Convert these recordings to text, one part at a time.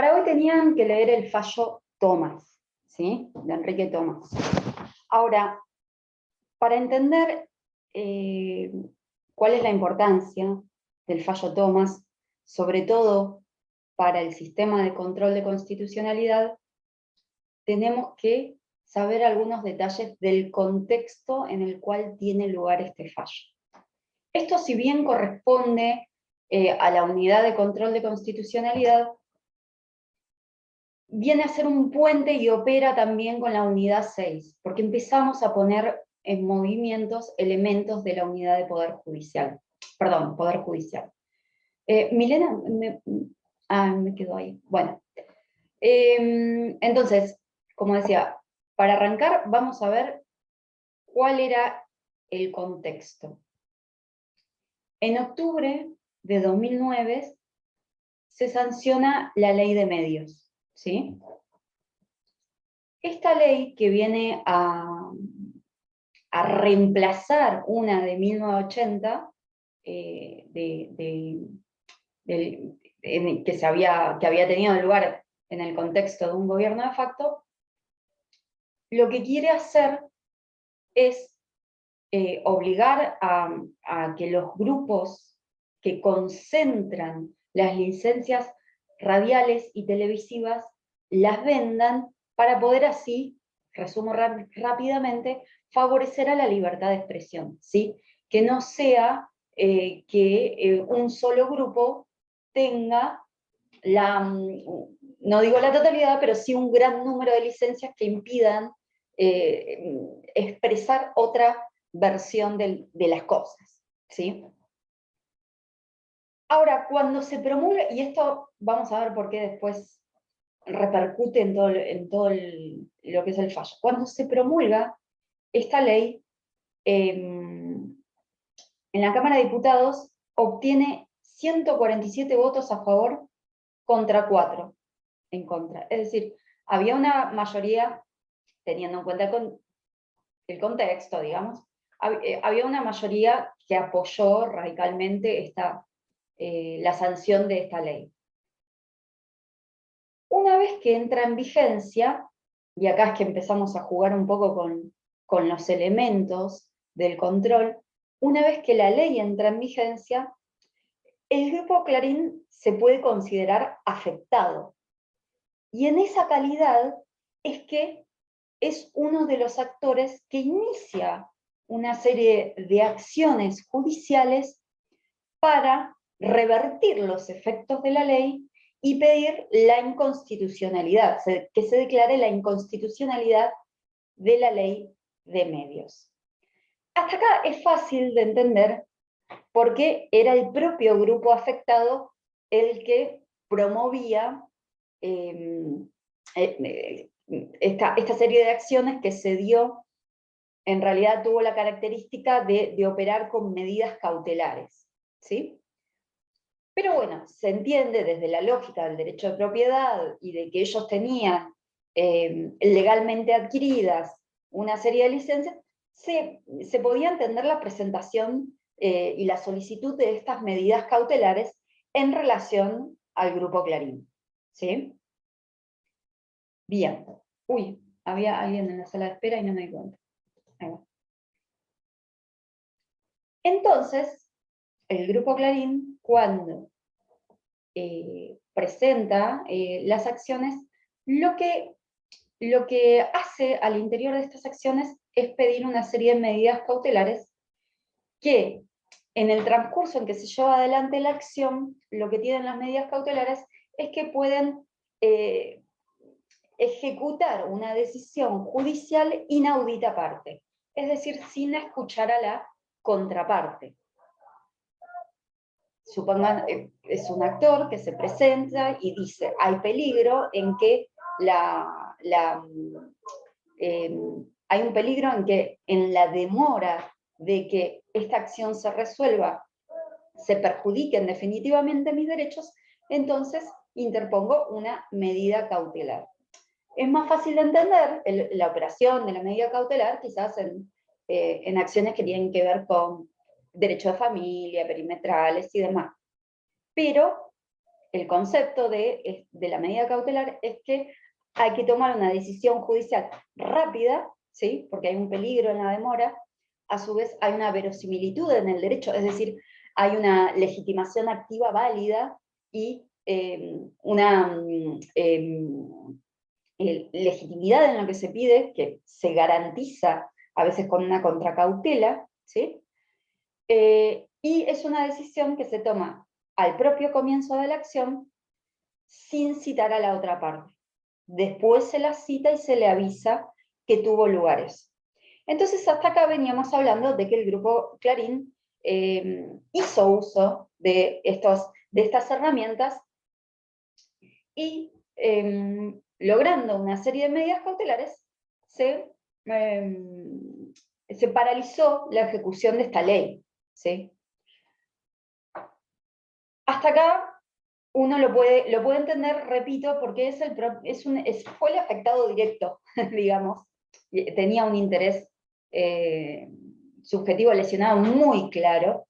Para hoy tenían que leer el fallo Thomas, ¿sí? De Enrique Thomas. Ahora, para entender cuál es la importancia del fallo Thomas, sobre todo para el sistema de control de constitucionalidad, tenemos que saber algunos detalles del contexto en el cual tiene lugar este fallo. Esto, si bien corresponde a la unidad de control de constitucionalidad, viene a ser un puente y opera también con la unidad 6, porque empezamos a poner en movimientos elementos de la unidad de poder judicial. Perdón, poder judicial. Milena, me quedo ahí. Bueno, entonces, como decía, para arrancar vamos a ver cuál era el contexto. En octubre de 2009 se sanciona la ley de medios, ¿sí? Esta ley, que viene a reemplazar una de 1980, que había tenido lugar en el contexto de un gobierno de facto, lo que quiere hacer es obligar a que los grupos que concentran las licencias radiales y televisivas las vendan para poder así, resumo rápidamente, favorecer a la libertad de expresión, ¿sí? Que no sea que un solo grupo tenga no digo la totalidad, pero sí un gran número de licencias que impidan expresar otra versión de las cosas, ¿sí? Ahora, cuando se promulga, y esto vamos a ver por qué después repercute en todo lo que es el fallo. Cuando se promulga esta ley, en la Cámara de Diputados obtiene 147 votos a favor contra 4 en contra. Es decir, había una mayoría, teniendo en cuenta el contexto, digamos, había una mayoría que apoyó radicalmente la sanción de esta ley. Una vez que entra en vigencia, y acá es que empezamos a jugar un poco con los elementos del control, una vez que la ley entra en vigencia, el Grupo Clarín se puede considerar afectado. Y en esa calidad es que es uno de los actores que inicia una serie de acciones judiciales para revertir los efectos de la ley y pedir la inconstitucionalidad, que se declare la inconstitucionalidad de la ley de medios. Hasta acá es fácil de entender porque era el propio grupo afectado el que promovía esta serie de acciones que se dio, en realidad tuvo la característica de operar con medidas cautelares, ¿sí? Pero bueno, se entiende desde la lógica del derecho de propiedad y de que ellos tenían legalmente adquiridas una serie de licencias, se podía entender la presentación y la solicitud de estas medidas cautelares en relación al Grupo Clarín, ¿sí? Bien. Uy, había alguien en la sala de espera y no me di cuenta. Ahí va. Entonces, el Grupo Clarín, cuando presenta las acciones, lo que hace al interior de estas acciones es pedir una serie de medidas cautelares que, en el transcurso en que se lleva adelante la acción, lo que tienen las medidas cautelares es que pueden ejecutar una decisión judicial inaudita aparte, es decir, sin escuchar a la contraparte. Supongan, es un actor que se presenta y dice, hay peligro en que hay un peligro en que en la demora de que esta acción se resuelva, se perjudiquen definitivamente mis derechos, entonces interpongo una medida cautelar. Es más fácil de entender la operación de la medida cautelar, quizás en acciones que tienen que ver con derecho de familia, perimetrales y demás. Pero el concepto de la medida cautelar es que hay que tomar una decisión judicial rápida, ¿sí? Porque hay un peligro en la demora, a su vez hay una verosimilitud en el derecho, es decir, hay una legitimación activa válida y una legitimidad en lo que se pide, que se garantiza a veces con una contracautela, ¿sí? Y es una decisión que se toma al propio comienzo de la acción sin citar a la otra parte. Después se la cita y se le avisa que tuvo lugares. Entonces hasta acá veníamos hablando de que el grupo Clarín hizo uso de estas herramientas y logrando una serie de medidas cautelares se paralizó la ejecución de esta ley, ¿sí? Hasta acá uno lo puede entender, repito, porque fue el afectado directo, digamos, tenía un interés subjetivo lesionado muy claro,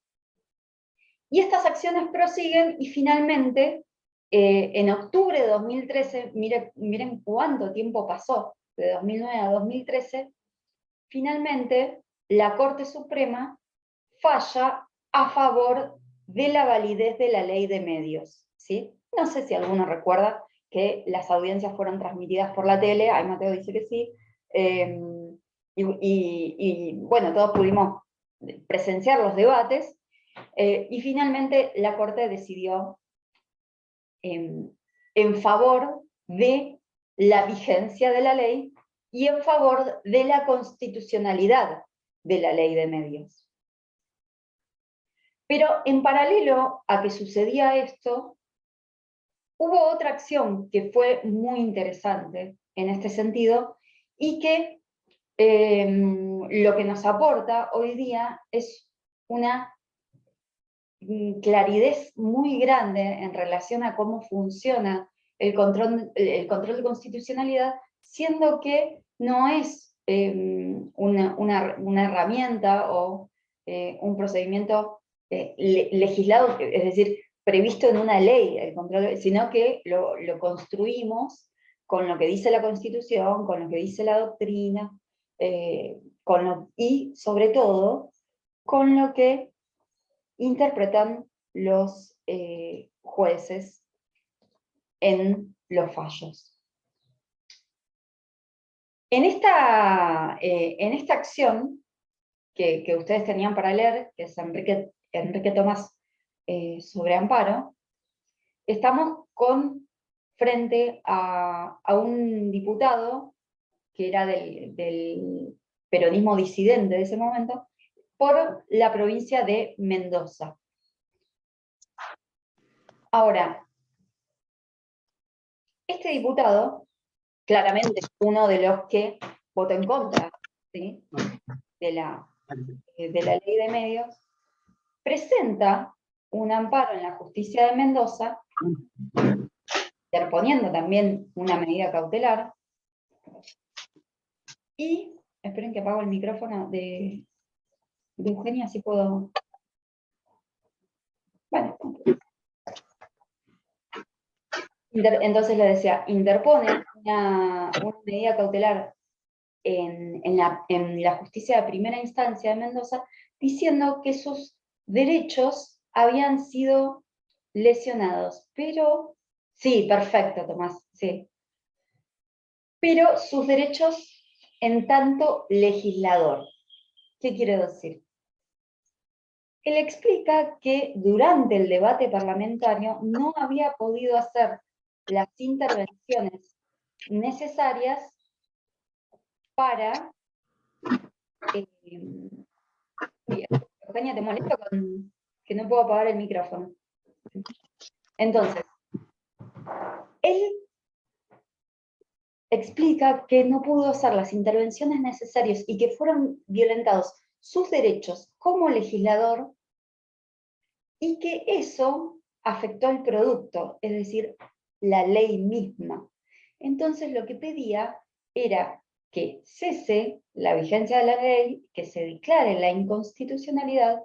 y estas acciones prosiguen y finalmente, en octubre de 2013, miren cuánto tiempo pasó, de 2009 a 2013, finalmente la Corte Suprema falla a favor de la validez de la ley de medios, ¿sí? No sé si alguno recuerda que las audiencias fueron transmitidas por la tele, ahí Mateo dice que sí, y bueno, todos pudimos presenciar los debates, y finalmente la Corte decidió en favor de la vigencia de la ley y en favor de la constitucionalidad de la ley de medios. Pero en paralelo a que sucedía esto, hubo otra acción que fue muy interesante en este sentido y que lo que nos aporta hoy día es una claridad muy grande en relación a cómo funciona el control de constitucionalidad, siendo que no es una herramienta o un procedimiento legislado, es decir, previsto en una ley, el control, sino que lo construimos con lo que dice la Constitución, con lo que dice la doctrina, y sobre todo con lo que interpretan los jueces en los fallos. En esta acción que ustedes tenían para leer, que es Enrique Tomás sobre amparo, estamos frente a un diputado que era del peronismo disidente de ese momento, por la provincia de Mendoza. Ahora, este diputado, claramente es uno de los que votó en contra, ¿sí?, de la ley de medios, presenta un amparo en la justicia de Mendoza, interponiendo también una medida cautelar, y, esperen que apago el micrófono de Eugenia, así puedo... Bueno. Entonces le decía, interpone una medida cautelar en la justicia de primera instancia de Mendoza, diciendo que sus derechos habían sido lesionados, pero, sí, perfecto, Tomás, sí, pero sus derechos en tanto legislador. ¿Qué quiere decir? Él explica que durante el debate parlamentario no había podido hacer las intervenciones necesarias para... Eugenia, ¿te molesto con que no puedo apagar el micrófono? Entonces, él explica que no pudo hacer las intervenciones necesarias y que fueron violentados sus derechos como legislador y que eso afectó al producto, es decir, la ley misma. Entonces lo que pedía era que cese la vigencia de la ley, que se declare la inconstitucionalidad,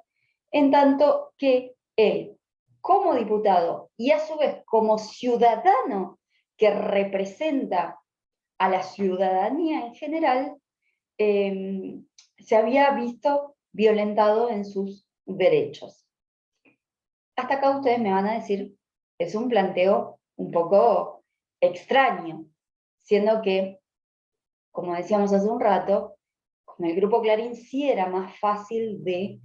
en tanto que él, como diputado y a su vez como ciudadano que representa a la ciudadanía en general, se había visto violentado en sus derechos. Hasta acá ustedes me van a decir, es un planteo un poco extraño, siendo que, como decíamos hace un rato, con el Grupo Clarín sí era más fácil de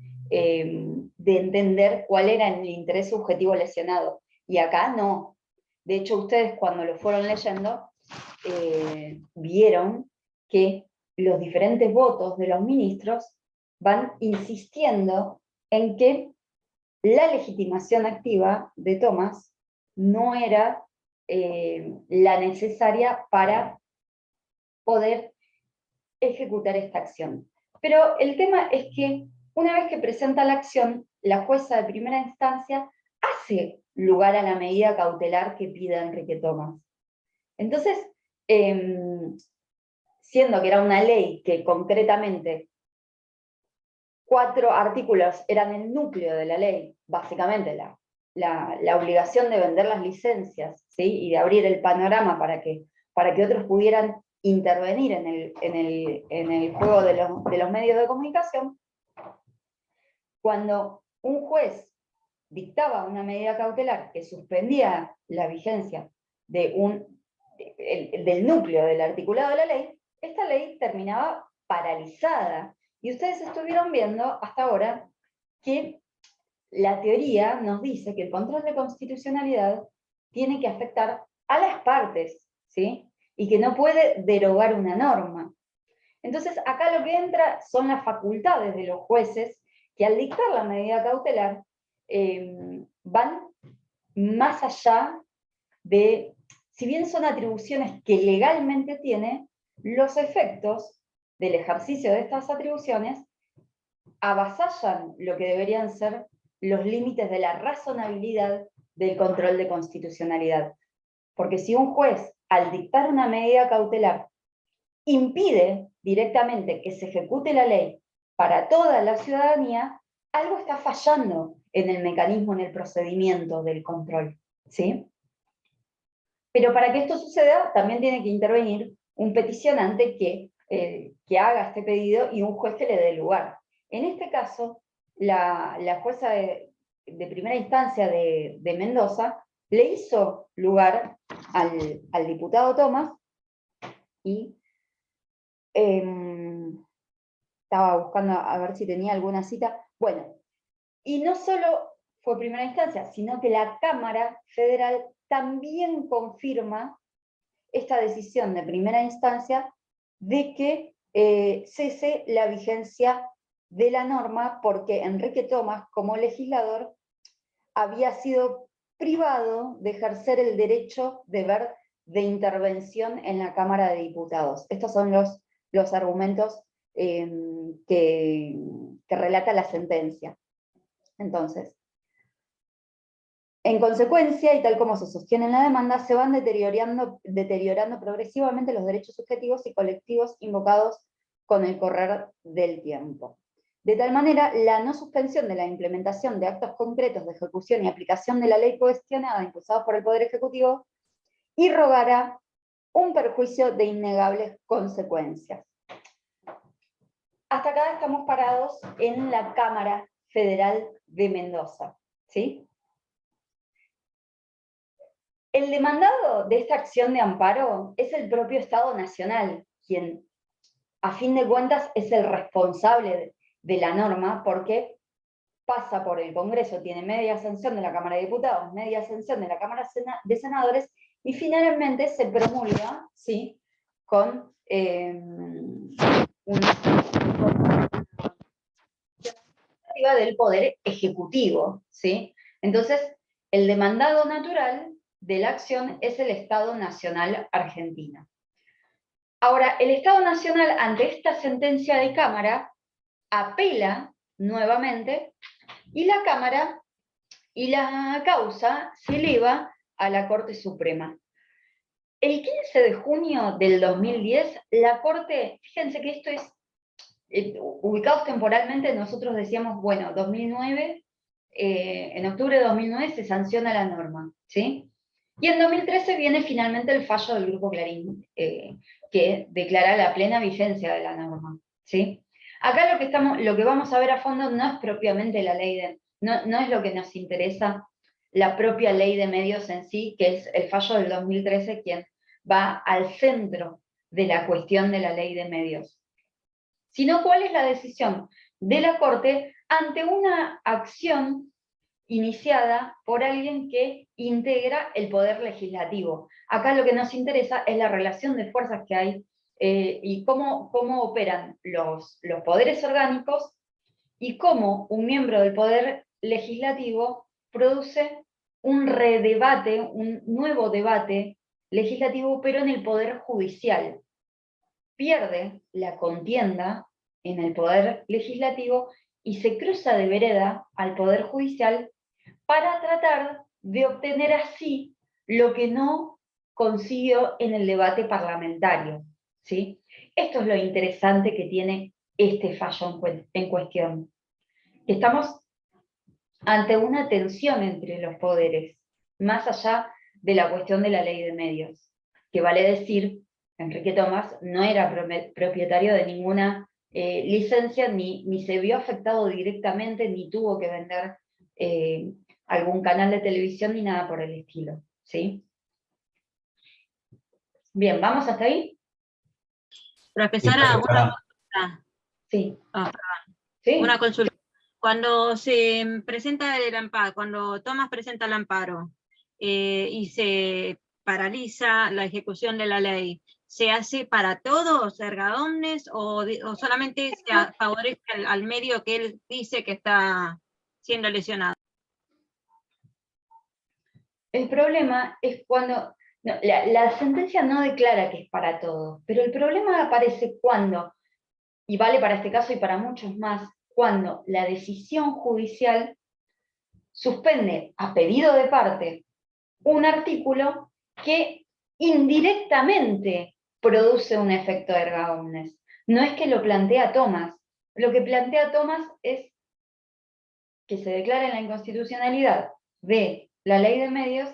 entender cuál era el interés subjetivo lesionado, y acá no. De hecho, ustedes cuando lo fueron leyendo, vieron que los diferentes votos de los ministros van insistiendo en que la legitimación activa de Thomas no era la necesaria para poder ejecutar esta acción. Pero el tema es que una vez que presenta la acción, la jueza de primera instancia hace lugar a la medida cautelar que pide Enrique Thomas. Entonces, siendo que era una ley que concretamente 4 artículos eran el núcleo de la ley, básicamente la obligación de vender las licencias, ¿sí? Y de abrir el panorama para que otros pudieran intervenir en el juego de los medios de comunicación, cuando un juez dictaba una medida cautelar que suspendía la vigencia del núcleo del articulado de la ley, esta ley terminaba paralizada. Y ustedes estuvieron viendo hasta ahora que la teoría nos dice que el control de constitucionalidad tiene que afectar a las partes, ¿sí? Y que no puede derogar una norma. Entonces, acá lo que entra son las facultades de los jueces que al dictar la medida cautelar van más allá de, si bien son atribuciones que legalmente tiene, los efectos del ejercicio de estas atribuciones avasallan lo que deberían ser los límites de la razonabilidad del control de constitucionalidad. Porque si un juez, al dictar una medida cautelar, impide directamente que se ejecute la ley para toda la ciudadanía, algo está fallando en el mecanismo, en el procedimiento del control, ¿sí? Pero para que esto suceda, también tiene que intervenir un peticionante que haga este pedido y un juez que le dé lugar. En este caso, la jueza de primera instancia de Mendoza le hizo lugar al diputado Thomas y estaba buscando a ver si tenía alguna cita. Bueno, y no solo fue primera instancia, sino que la Cámara Federal también confirma esta decisión de primera instancia de que cese la vigencia de la norma porque Enrique Thomas, como legislador, había sido privado de ejercer el derecho de intervención en la Cámara de Diputados. Estos son los argumentos que relata la sentencia. Entonces, en consecuencia, y tal como se sostiene en la demanda, se van deteriorando progresivamente los derechos subjetivos y colectivos invocados con el correr del tiempo. De tal manera, la no suspensión de la implementación de actos concretos de ejecución y aplicación de la ley cuestionada impulsados por el Poder Ejecutivo irrogará un perjuicio de innegables consecuencias. Hasta acá estamos parados en la Cámara Federal de Mendoza, ¿sí? El demandado de esta acción de amparo es el propio Estado Nacional, quien a fin de cuentas es el responsable de la norma, porque pasa por el Congreso, tiene media sanción de la Cámara de Diputados, media sanción de la Cámara de Senadores, y finalmente se promulga, ¿sí?, con una del Poder Ejecutivo, ¿sí? Entonces, el demandado natural de la acción es el Estado Nacional Argentino. Ahora, el Estado Nacional, ante esta sentencia de Cámara, apela nuevamente, y la Cámara y la causa se eleva a la Corte Suprema. El 15 de junio del 2010, la Corte, fíjense que esto es, ubicados temporalmente, nosotros decíamos, bueno, 2009, en octubre de 2009 se sanciona la norma, ¿sí? Y en 2013 viene finalmente el fallo del Grupo Clarín, que declara la plena vigencia de la norma, ¿sí? Acá lo que vamos a ver a fondo no es propiamente la ley no es lo que nos interesa, la propia ley de medios en sí, que es el fallo del 2013 quien va al centro de la cuestión de la ley de medios, sino cuál es la decisión de la Corte ante una acción iniciada por alguien que integra el poder legislativo. Acá lo que nos interesa es la relación de fuerzas que hay y cómo operan los poderes orgánicos y cómo un miembro del poder legislativo produce un redebate, un nuevo debate legislativo, pero en el poder judicial. Pierde la contienda en el poder legislativo y se cruza de vereda al poder judicial para tratar de obtener así lo que no consiguió en el debate parlamentario, ¿sí? Esto es lo interesante que tiene este fallo en cuestión. Estamos ante una tensión entre los poderes, más allá de la cuestión de la ley de medios, que vale decir, Enrique Tomás no era propietario de ninguna licencia, ni se vio afectado directamente, ni tuvo que vender algún canal de televisión, ni nada por el estilo, ¿sí? Bien, ¿vamos hasta ahí? Profesora, una consulta. Sí. Oh, ¿Sí? una consulta. Cuando se presenta el amparo, cuando Tomás presenta el amparo y se paraliza la ejecución de la ley, ¿se hace para todos, erga omnes, o solamente se favorece al medio que él dice que está siendo lesionado? El problema es cuando la sentencia no declara que es para todos, pero el problema aparece cuando, y vale para este caso y para muchos más, cuando la decisión judicial suspende a pedido de parte un artículo que indirectamente produce un efecto erga omnes. No es que lo plantea Tomás, lo que plantea Tomás es que se declare la inconstitucionalidad de la ley de medios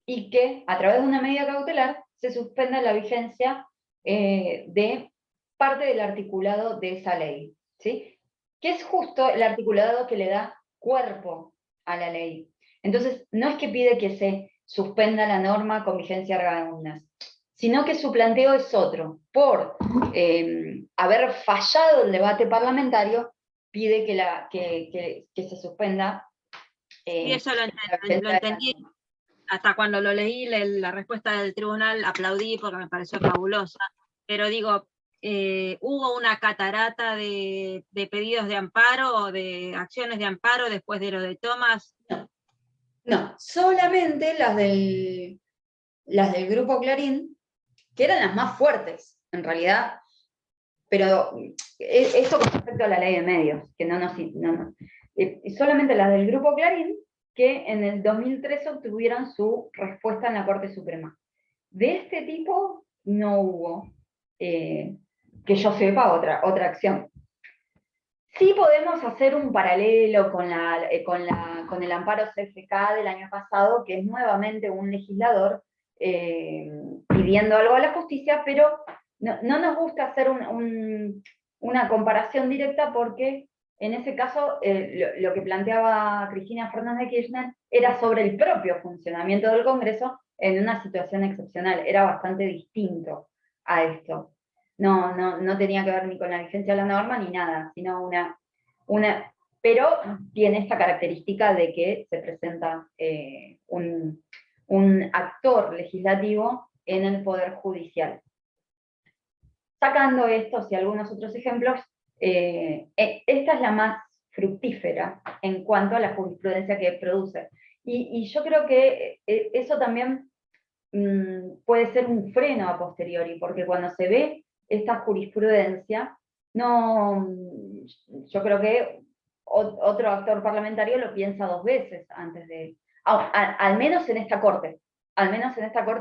y que a través de una medida cautelar se suspenda la vigencia de parte del articulado de esa ley, ¿sí? Que es justo el articulado que le da cuerpo a la ley. Entonces, no es que pide que se suspenda la norma con vigencia erga omnes, sino que su planteo es otro. Por haber fallado el debate parlamentario, pide que se suspenda. Y eso lo entendí. Hasta cuando lo leí, la respuesta del tribunal, aplaudí porque me pareció fabulosa. Pero digo, ¿hubo una catarata de pedidos de amparo o de acciones de amparo después de lo de Tomás? No, solamente las del Grupo Clarín, que eran las más fuertes, en realidad. Pero esto con respecto a la ley de medios, que solamente las del Grupo Clarín, que en el 2013 obtuvieron su respuesta en la Corte Suprema. De este tipo no hubo, que yo sepa, otra acción. Sí podemos hacer un paralelo con el amparo CFK del año pasado, que es nuevamente un legislador pidiendo algo a la justicia, pero no nos gusta hacer una comparación directa porque en ese caso lo que planteaba Cristina Fernández de Kirchner era sobre el propio funcionamiento del Congreso en una situación excepcional, era bastante distinto a esto. No tenía que ver ni con la vigencia de la norma ni nada, sino pero tiene esta característica de que se presenta un actor legislativo en el Poder Judicial. Sacando estos y algunos otros ejemplos, esta es la más fructífera en cuanto a la jurisprudencia que produce. Y yo creo que eso también puede ser un freno a posteriori, porque cuando se ve esta jurisprudencia, yo creo que otro actor parlamentario lo piensa dos veces antes de, al menos en esta corte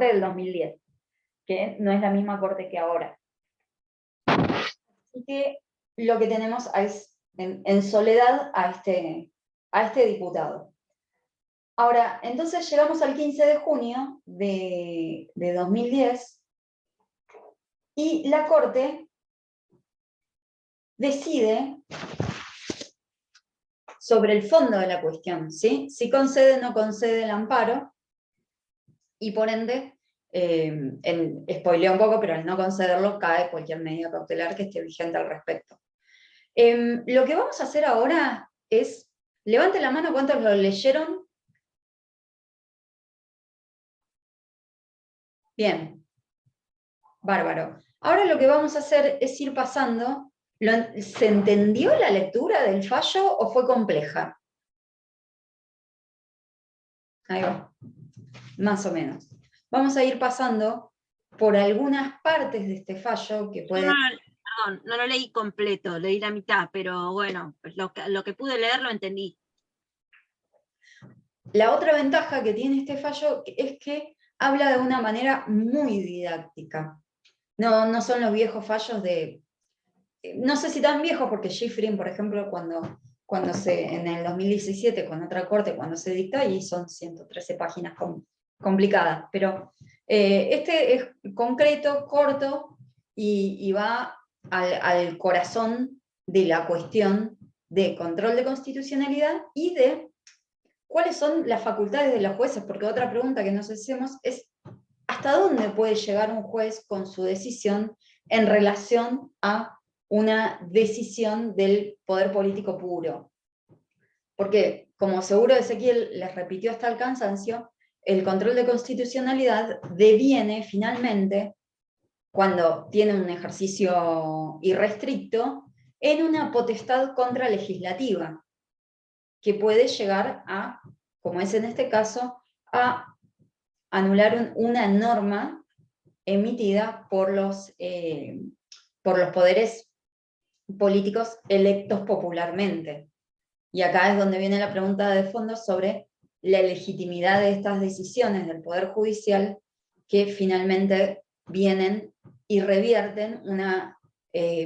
del 2010, que no es la misma corte que ahora. Así que lo que tenemos es en soledad a a este diputado. Ahora, entonces llegamos al 15 de junio de 2010 y la Corte decide sobre el fondo de la cuestión, ¿sí? Si concede o no concede el amparo, y por ende, spoileo un poco, pero al no concederlo cae cualquier medida cautelar que esté vigente al respecto. Lo que vamos a hacer ahora es, levante la mano cuántos lo leyeron. Bien, bárbaro. Ahora lo que vamos a hacer es ir pasando. ¿Se entendió la lectura del fallo o fue compleja? Ahí va, más o menos. Vamos a ir pasando por algunas partes de este fallo que puede... Perdón, no lo leí completo, leí la mitad, pero bueno, pues lo que pude leer lo entendí. La otra ventaja que tiene este fallo es que habla de una manera muy didáctica. No son los viejos fallos de... No sé si tan viejos, porque Schifrin, por ejemplo, en el 2017, con otra corte, cuando se dictó, y son 113 páginas complicadas, pero este es concreto, corto, y va al corazón de la cuestión de control de constitucionalidad y de cuáles son las facultades de los jueces, porque otra pregunta que nos hacemos es ¿hasta dónde puede llegar un juez con su decisión en relación a una decisión del poder político puro? Porque, como seguro Ezequiel les repitió hasta el cansancio, el control de constitucionalidad deviene finalmente, cuando tiene un ejercicio irrestricto, en una potestad contralegislativa, que puede llegar a, como es en este caso, a anular una norma emitida por los poderes políticos electos popularmente. Y acá es donde viene la pregunta de fondo sobre la legitimidad de estas decisiones del Poder Judicial que finalmente vienen y revierten una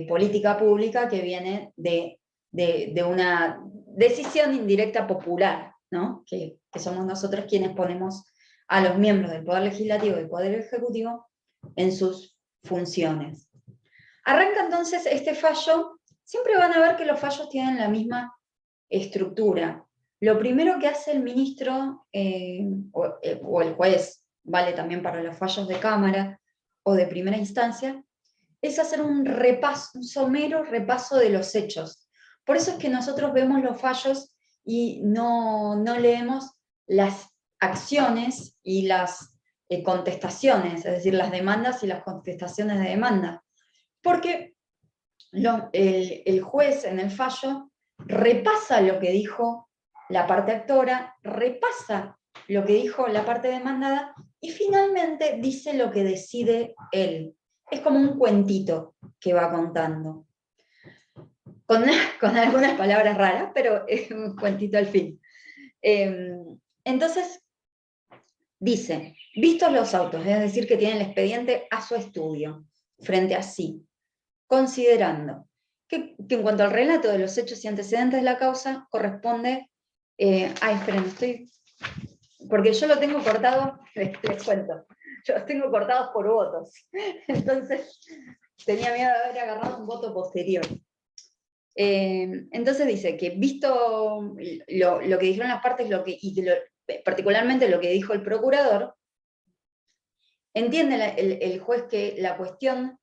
política pública que viene de una decisión indirecta popular, ¿no? Que somos nosotros quienes ponemos a los miembros del Poder Legislativo y del Poder Ejecutivo en sus funciones. Arranca entonces este fallo. Siempre van a ver que los fallos tienen la misma estructura. Lo primero que hace el ministro o el juez, vale también para los fallos de Cámara o de primera instancia, es hacer un somero repaso de los hechos. Por eso es que nosotros vemos los fallos y no leemos las acciones y las contestaciones, es decir, las demandas y las contestaciones de demanda. Porque el juez en el fallo repasa lo que dijo la parte actora, repasa lo que dijo la parte demandada y finalmente dice lo que decide él. Es como un cuentito que va contando. Con algunas palabras raras, pero es un cuentito al fin. Entonces, dice, vistos los autos, es decir, que tiene el expediente a su estudio, frente a sí, considerando que en cuanto al relato de los hechos y antecedentes de la causa, corresponde... esperen, porque yo lo tengo cortado, les cuento, yo los tengo cortados por votos, entonces tenía miedo de haber agarrado un voto posterior. Entonces dice que visto lo que dijeron las partes particularmente lo que dijo el procurador, entiende el juez que la cuestión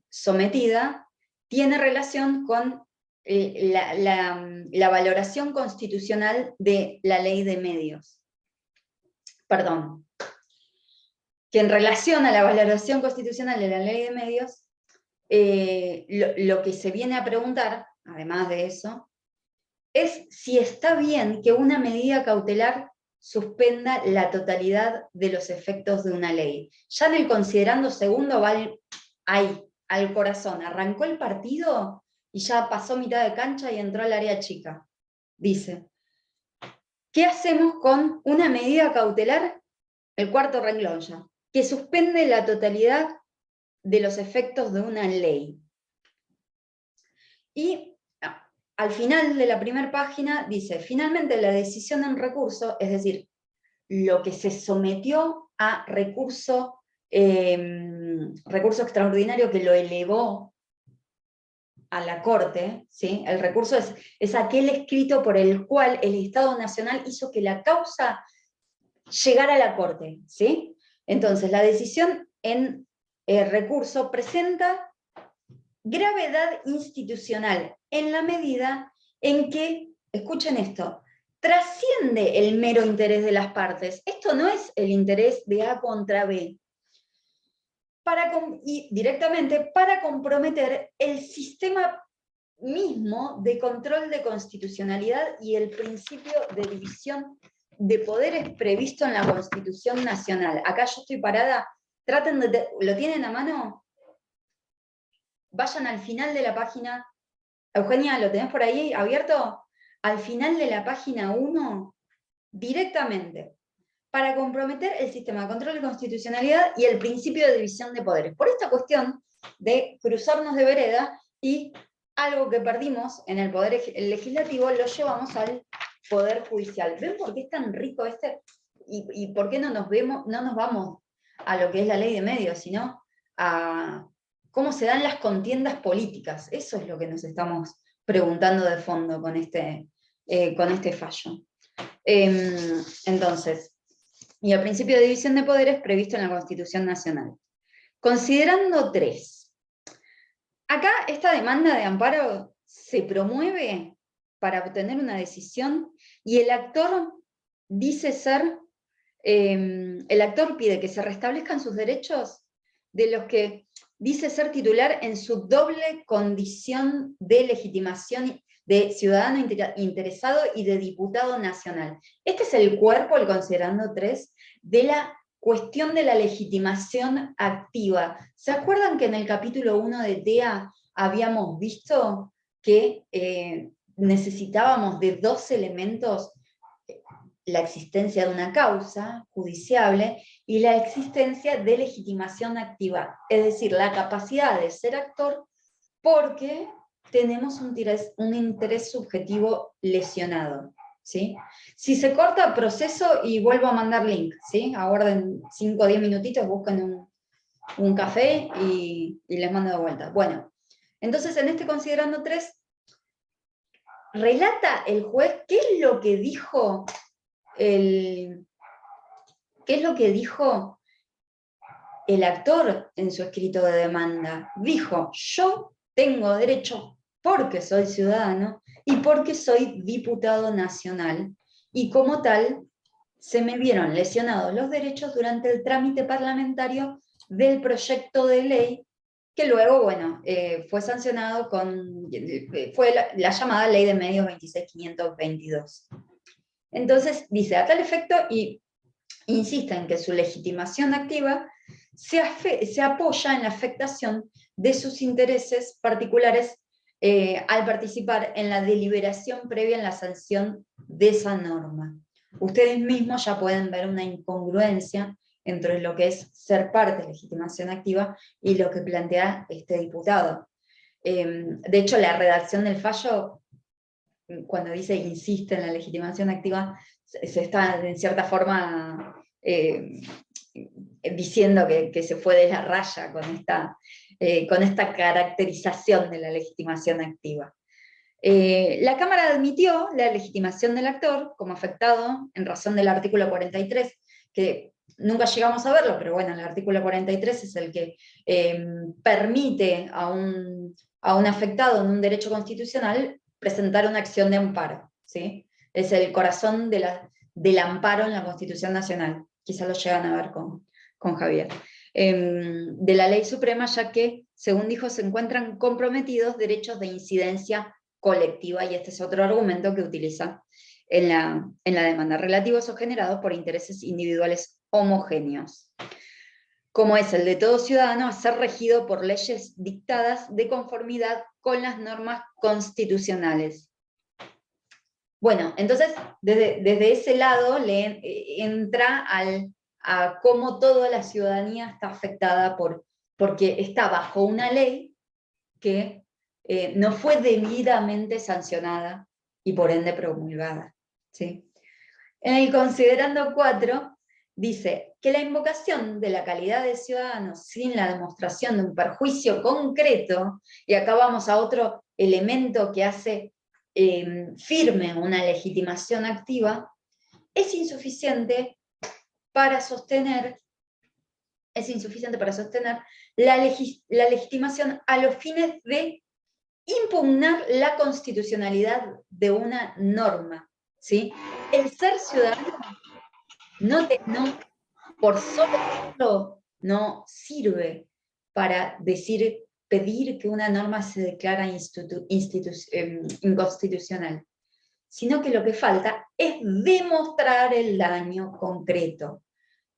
sometida tiene relación con la valoración constitucional de la ley de medios. Perdón. Que en relación a la valoración constitucional de la ley de medios, lo que se viene a preguntar, además de eso, es si está bien que una medida cautelar suspenda la totalidad de los efectos de una ley. Ya en el considerando segundo va al corazón. Arrancó el partido y ya pasó mitad de cancha y entró al área chica. Dice, ¿qué hacemos con una medida cautelar? El cuarto renglón ya, que suspende la totalidad de los efectos de una ley. Y al final de la primera página dice, finalmente la decisión en recurso, es decir, lo que se sometió a recurso extraordinario que lo elevó a la Corte, ¿sí? El recurso es aquel escrito por el cual el Estado Nacional hizo que la causa llegara a la Corte, ¿sí? Entonces, la decisión en recurso presenta gravedad institucional en la medida en que, escuchen esto, trasciende el mero interés de las partes. Esto no es el interés de A contra B. Y directamente para comprometer el sistema mismo de control de constitucionalidad y el principio de división de poderes previsto en la Constitución Nacional. Acá yo estoy parada, traten de... ¿Lo tienen a mano? Vayan al final de la página. Eugenia, ¿lo tenés por ahí abierto? Al final de la página 1, directamente, para comprometer el sistema de control de constitucionalidad y el principio de división de poderes. Por esta cuestión de cruzarnos de vereda y algo que perdimos en el poder legislativo lo llevamos al poder judicial. ¿Ven por qué es tan rico este? ¿Y por qué no nos vamos a lo que es la ley de medios, sino a cómo se dan las contiendas políticas? Eso es lo que nos estamos preguntando de fondo con este fallo. Entonces, y el principio de división de poderes previsto en la Constitución Nacional. Considerando 3. Acá esta demanda de amparo se promueve para obtener una decisión y el actor dice ser, el actor pide que se restablezcan sus derechos de los que dice ser titular en su doble condición de legitimación de ciudadano interesado y de diputado nacional. Este es el cuerpo, el considerando 3, de la cuestión de la legitimación activa. ¿Se acuerdan que en el capítulo 1 de TEA habíamos visto que necesitábamos de 2 elementos? La existencia de una causa judiciable y la existencia de legitimación activa, es decir, la capacidad de ser actor porque tenemos un interés subjetivo lesionado, ¿sí? Si se corta proceso y vuelvo a mandar link, ¿sí? Aguarden 5 o 10 minutitos, busquen un café y les mando de vuelta. Bueno, entonces en este considerando 3, relata el juez qué es lo que dijo ¿qué es lo que dijo el actor en su escrito de demanda? Dijo, yo tengo derecho porque soy ciudadano y porque soy diputado nacional, y como tal se me vieron lesionados los derechos durante el trámite parlamentario del proyecto de ley que luego, bueno, fue sancionado fue la llamada Ley de Medios 26.522. Entonces dice, a tal efecto, y insiste en que su legitimación activa se apoya en la afectación de sus intereses particulares al participar en la deliberación previa en la sanción de esa norma. Ustedes mismos ya pueden ver una incongruencia entre lo que es ser parte de legitimación activa y lo que plantea este diputado. De hecho, la redacción del fallo, cuando dice insiste en la legitimación activa, se está en cierta forma diciendo que se fue de la raya con esta caracterización de la legitimación activa. La Cámara admitió la legitimación del actor como afectado en razón del artículo 43, que nunca llegamos a verlo, pero bueno, el artículo 43 es el que permite a un afectado en un derecho constitucional presentar una acción de amparo, ¿sí? Es el corazón del amparo en la Constitución Nacional. Quizás lo llegan a ver con Javier. De la Ley Suprema, ya que, según dijo, se encuentran comprometidos derechos de incidencia colectiva, y este es otro argumento que utiliza en la demanda, relativos o generados por intereses individuales homogéneos, como es el de todo ciudadano a ser regido por leyes dictadas de conformidad con las normas constitucionales. Bueno, entonces, desde ese lado entra a cómo toda la ciudadanía está afectada porque está bajo una ley que no fue debidamente sancionada y por ende promulgada, ¿sí? En el considerando 4 dice que la invocación de la calidad de ciudadanos sin la demostración de un perjuicio concreto, y acá vamos a otro elemento que hace firme una legitimación activa, es insuficiente para sostener la legitimación a los fines de impugnar la constitucionalidad de una norma, ¿sí? El ser ciudadano por solo no sirve para pedir que una norma se declara inconstitucional, sino que lo que falta es demostrar el daño concreto,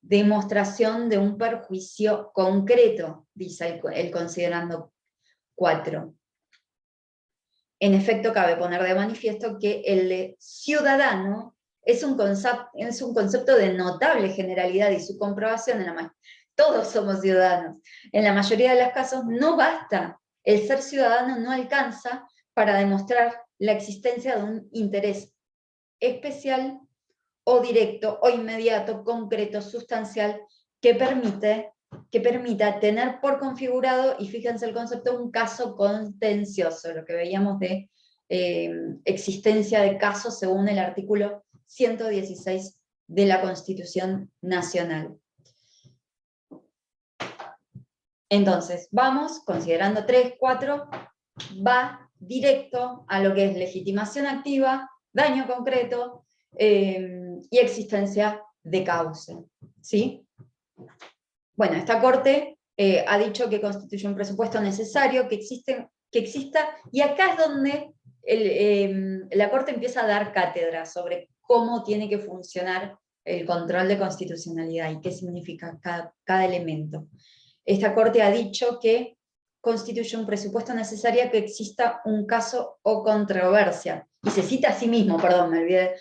demostración de un perjuicio concreto, dice el considerando 4. En efecto, cabe poner de manifiesto que el de ciudadano es un concepto de notable generalidad, y su comprobación todos somos ciudadanos. En la mayoría de los casos no basta, el ser ciudadano no alcanza para demostrar la existencia de un interés especial o directo o inmediato, concreto, sustancial, que permita tener por configurado, y fíjense el concepto, un caso contencioso, lo que veíamos de existencia de casos según el artículo 116 de la Constitución Nacional. Entonces, vamos, considerando 3, 4, va directo a lo que es legitimación activa, daño concreto y existencia de causa, ¿sí? Bueno, esta Corte ha dicho que constituye un presupuesto necesario, que exista, y acá es donde la Corte empieza a dar cátedra sobre cómo tiene que funcionar el control de constitucionalidad y qué significa cada elemento. Esta Corte ha dicho que constituye un presupuesto necesario que exista un caso o controversia, y se cita a sí mismo, perdón, me olvidé,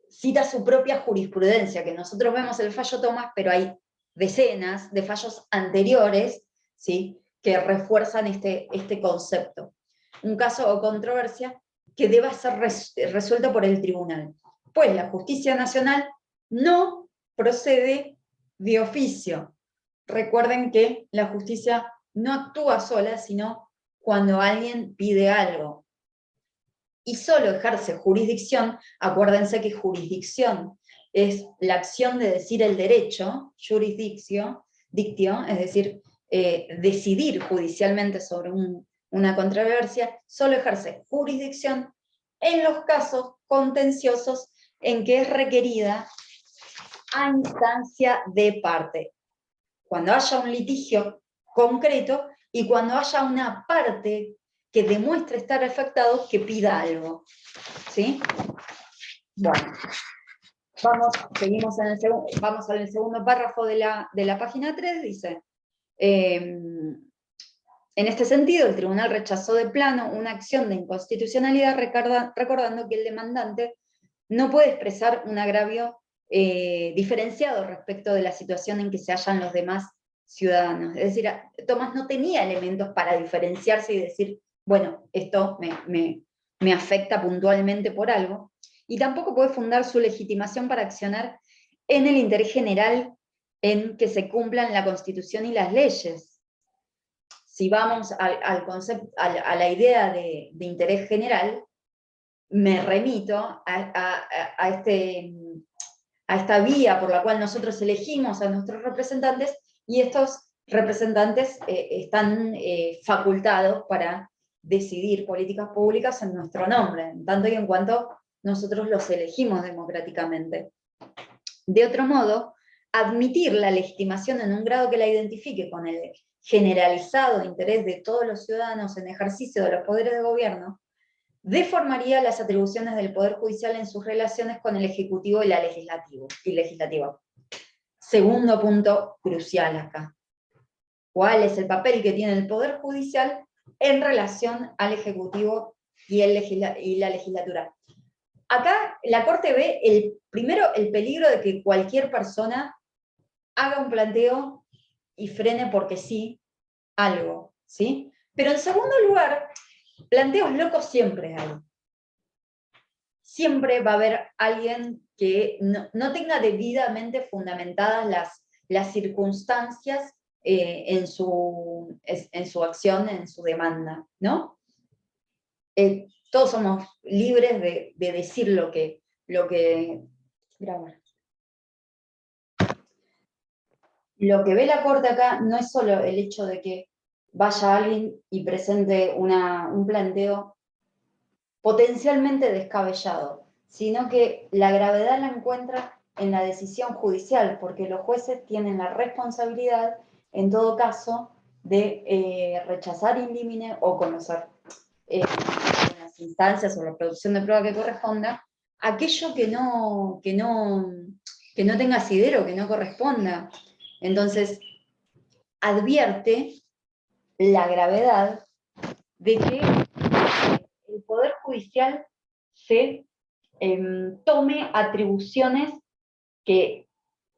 cita su propia jurisprudencia, que nosotros vemos el fallo Tomás, pero hay decenas de fallos anteriores, ¿sí?, que refuerzan este concepto. Un caso o controversia que deba ser resuelto por el tribunal, pues la justicia nacional no procede de oficio. Recuerden que la justicia no actúa sola, sino cuando alguien pide algo. Y solo ejerce jurisdicción, acuérdense que jurisdicción es la acción de decir el derecho, jurisdictio, es decir, decidir judicialmente sobre una controversia, solo ejerce jurisdicción en los casos contenciosos en que es requerida a instancia de parte. Cuando haya un litigio concreto y cuando haya una parte que demuestre estar afectado, que pida algo, ¿sí? Bueno, seguimos vamos al segundo párrafo de la página 3, dice, en este sentido, el tribunal rechazó de plano una acción de inconstitucionalidad, recordando que el demandante no puede expresar un agravio diferenciado respecto de la situación en que se hallan los demás ciudadanos. Es decir, Tomás no tenía elementos para diferenciarse y decir, bueno, esto me afecta puntualmente por algo, y tampoco puede fundar su legitimación para accionar en el interés general en que se cumplan la Constitución y las leyes. Si vamos al concepto, a la idea de interés general, me remito a esta vía por la cual nosotros elegimos a nuestros representantes, y estos representantes están facultados para decidir políticas públicas en nuestro nombre, en tanto y en cuanto nosotros los elegimos democráticamente. De otro modo, admitir la legitimación en un grado que la identifique con el generalizado interés de todos los ciudadanos en ejercicio de los poderes de gobierno, deformaría las atribuciones del Poder Judicial en sus relaciones con el Ejecutivo y la Legislativa. Segundo punto crucial acá. ¿Cuál es el papel que tiene el Poder Judicial en relación al Ejecutivo y la Legislatura? Acá la Corte ve primero el peligro de que cualquier persona haga un planteo y frene porque sí algo, ¿sí? Pero en segundo lugar, planteos locos siempre hay. Siempre va a haber alguien que no tenga debidamente fundamentadas las circunstancias en su acción, en su demanda, ¿no? Todos somos libres de decir lo que ve la Corte acá no es solo el hecho de que vaya alguien y presente un planteo potencialmente descabellado, sino que la gravedad la encuentra en la decisión judicial, porque los jueces tienen la responsabilidad, en todo caso, de rechazar indímine o conocer en las instancias o la producción de prueba que corresponda, aquello que no tenga asidero, que no corresponda. Entonces, advierte la gravedad de que el Poder Judicial se tome atribuciones que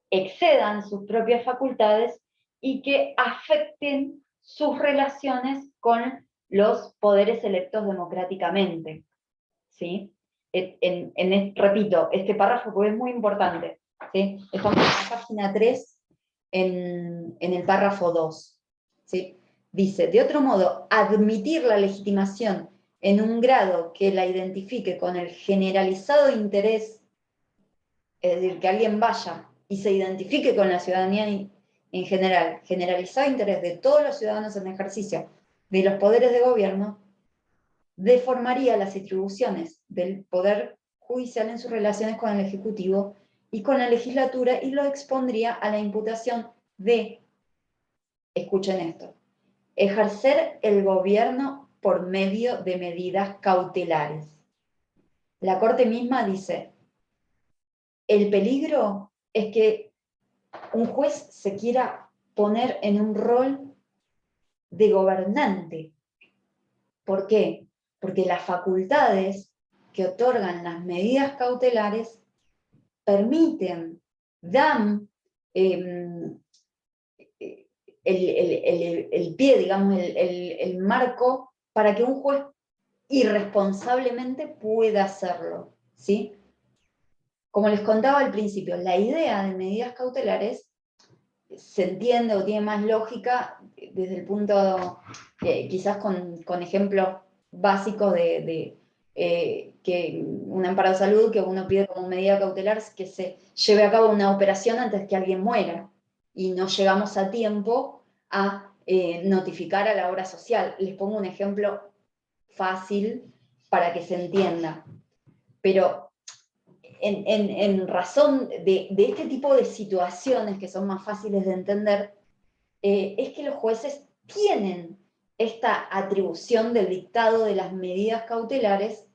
excedan sus propias facultades y que afecten sus relaciones con los poderes electos democráticamente. ¿Sí? Repito, este párrafo es muy importante. ¿Sí? Estamos en la página 3, en el párrafo 2. ¿Sí? Dice, de otro modo, admitir la legitimación en un grado que la identifique con el generalizado interés, es decir, que alguien vaya y se identifique con la ciudadanía en general, generalizado interés de todos los ciudadanos en ejercicio de los poderes de gobierno, deformaría las atribuciones del Poder Judicial en sus relaciones con el Ejecutivo y con la legislatura y lo expondría a la imputación de, escuchen esto, ejercer el gobierno por medio de medidas cautelares. La Corte misma dice, el peligro es que un juez se quiera poner en un rol de gobernante. ¿Por qué? Porque las facultades que otorgan las medidas cautelares permiten, dan el pie, digamos, el marco para que un juez irresponsablemente pueda hacerlo, ¿sí? Como les contaba al principio, la idea de medidas cautelares se entiende o tiene más lógica desde el punto, quizás con ejemplos básicos de que un amparo de salud que uno pide como medida cautelar es que se lleve a cabo una operación antes que alguien muera y no llegamos a tiempo a notificar a la obra social. Les pongo un ejemplo fácil para que se entienda. Pero en razón de este tipo de situaciones que son más fáciles de entender, es que los jueces tienen esta atribución del dictado de las medidas cautelares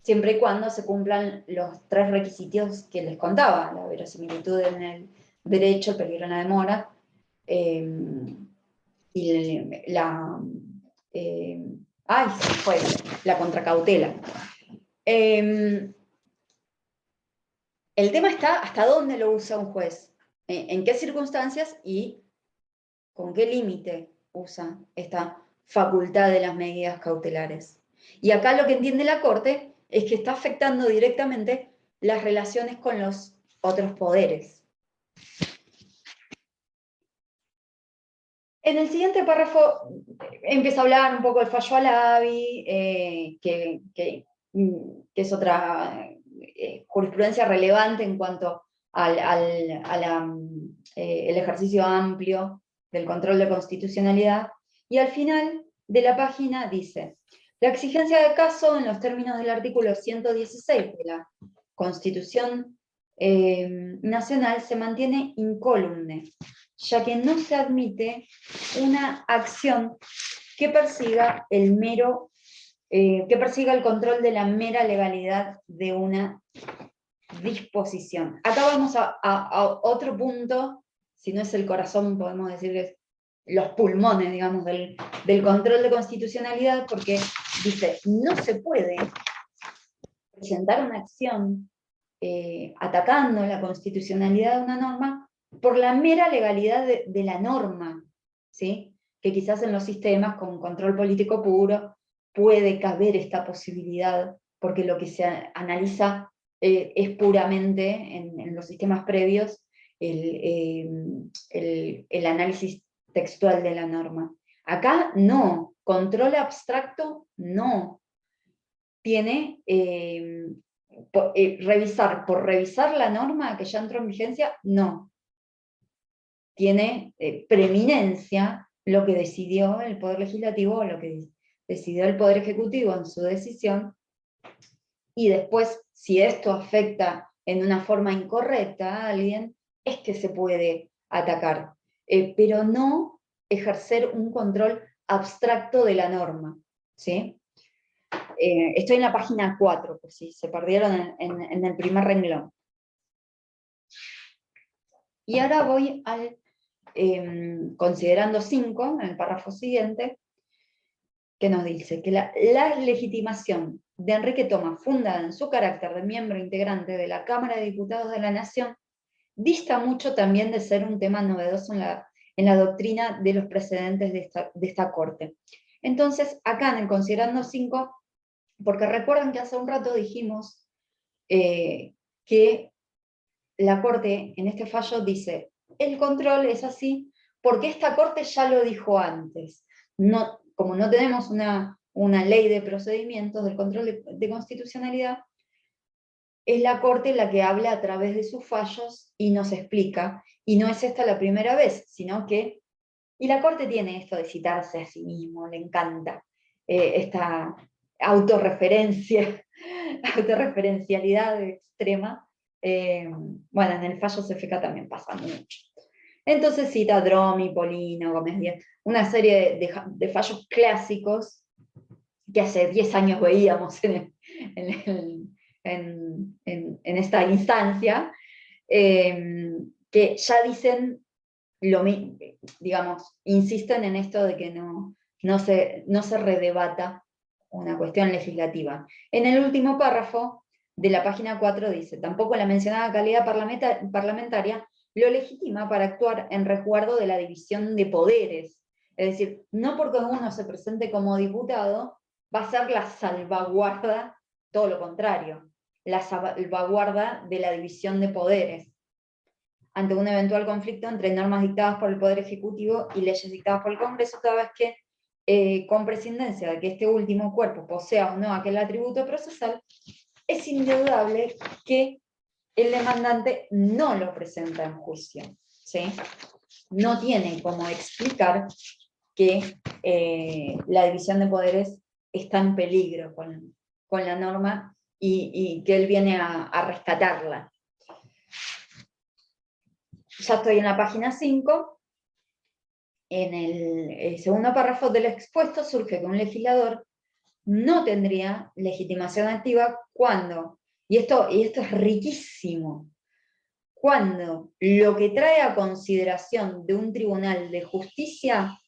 siempre y cuando se cumplan los 3 requisitos que les contaba: la verosimilitud en el derecho, el peligro en la demora, y la contracautela. El tema está hasta dónde lo usa un juez, en qué circunstancias y con qué límite usa esta facultad de las medidas cautelares. Y acá lo que entiende la Corte es que está afectando directamente las relaciones con los otros poderes. En el siguiente párrafo empieza a hablar un poco del fallo Alavi, que es otra jurisprudencia relevante en cuanto el ejercicio amplio del control de constitucionalidad, y al final de la página dice, la exigencia de caso en los términos del artículo 116 de la Constitución Nacional se mantiene incólume, ya que no se admite una acción que persiga el control de la mera legalidad de una disposición. Acá vamos a otro punto, si no es el corazón, podemos decir que es los pulmones, digamos, del control de constitucionalidad, porque dice, no se puede presentar una acción atacando la constitucionalidad de una norma por la mera legalidad de la norma, ¿sí? Que quizás en los sistemas con control político puro puede caber esta posibilidad, porque lo que se analiza es puramente en los sistemas previos el análisis textual de la norma. Acá no, control abstracto no. Tiene revisar por revisar la norma que ya entró en vigencia, no. Tiene preeminencia lo que decidió el Poder Legislativo o lo que decidió el Poder Ejecutivo en su decisión, y después, si esto afecta en una forma incorrecta a alguien, es que se puede atacar, pero no ejercer un control abstracto de la norma, ¿sí? Estoy en la página 4, por si se perdieron en el primer renglón. Y ahora voy al considerando 5, en el párrafo siguiente, que nos dice que la legitimación de Enrique Thomas, fundada en su carácter de miembro integrante de la Cámara de Diputados de la Nación, dista mucho también de ser un tema novedoso en la doctrina de los precedentes de esta Corte. Entonces, acá en el considerando 5, porque recuerdan que hace un rato dijimos que la Corte en este fallo dice, el control es así porque esta Corte ya lo dijo antes. No, como no tenemos una ley de procedimientos del control de constitucionalidad, es la Corte la que habla a través de sus fallos y nos explica, y no es esta la primera vez, sino que, y la Corte tiene esto de citarse a sí mismo, le encanta esta autorreferencialidad extrema. Bueno, en el fallo CFK también pasa mucho. Entonces cita Dromi, Polino, Gómez Díaz, una serie de fallos clásicos que hace 10 años veíamos en esta instancia, que ya dicen, digamos, insisten en esto de que no se redebata una cuestión legislativa. En el último párrafo de la página 4 dice, tampoco la mencionada calidad parlamentaria lo legitima para actuar en resguardo de la división de poderes. Es decir, no porque uno se presente como diputado va a ser la salvaguarda, todo lo contrario, la salvaguarda de la división de poderes ante un eventual conflicto entre normas dictadas por el Poder Ejecutivo y leyes dictadas por el Congreso, toda vez que, con prescindencia de que este último cuerpo posea o no aquel atributo procesal, es indudable que el demandante no lo presenta en juicio, ¿sí? No tiene cómo explicar que la división de poderes está en peligro con la norma y que él viene a rescatarla. Ya estoy en la página 5. En el segundo párrafo del expuesto surge que un legislador no tendría legitimación activa cuando, y esto es riquísimo, cuando lo que trae a consideración de un tribunal de justicia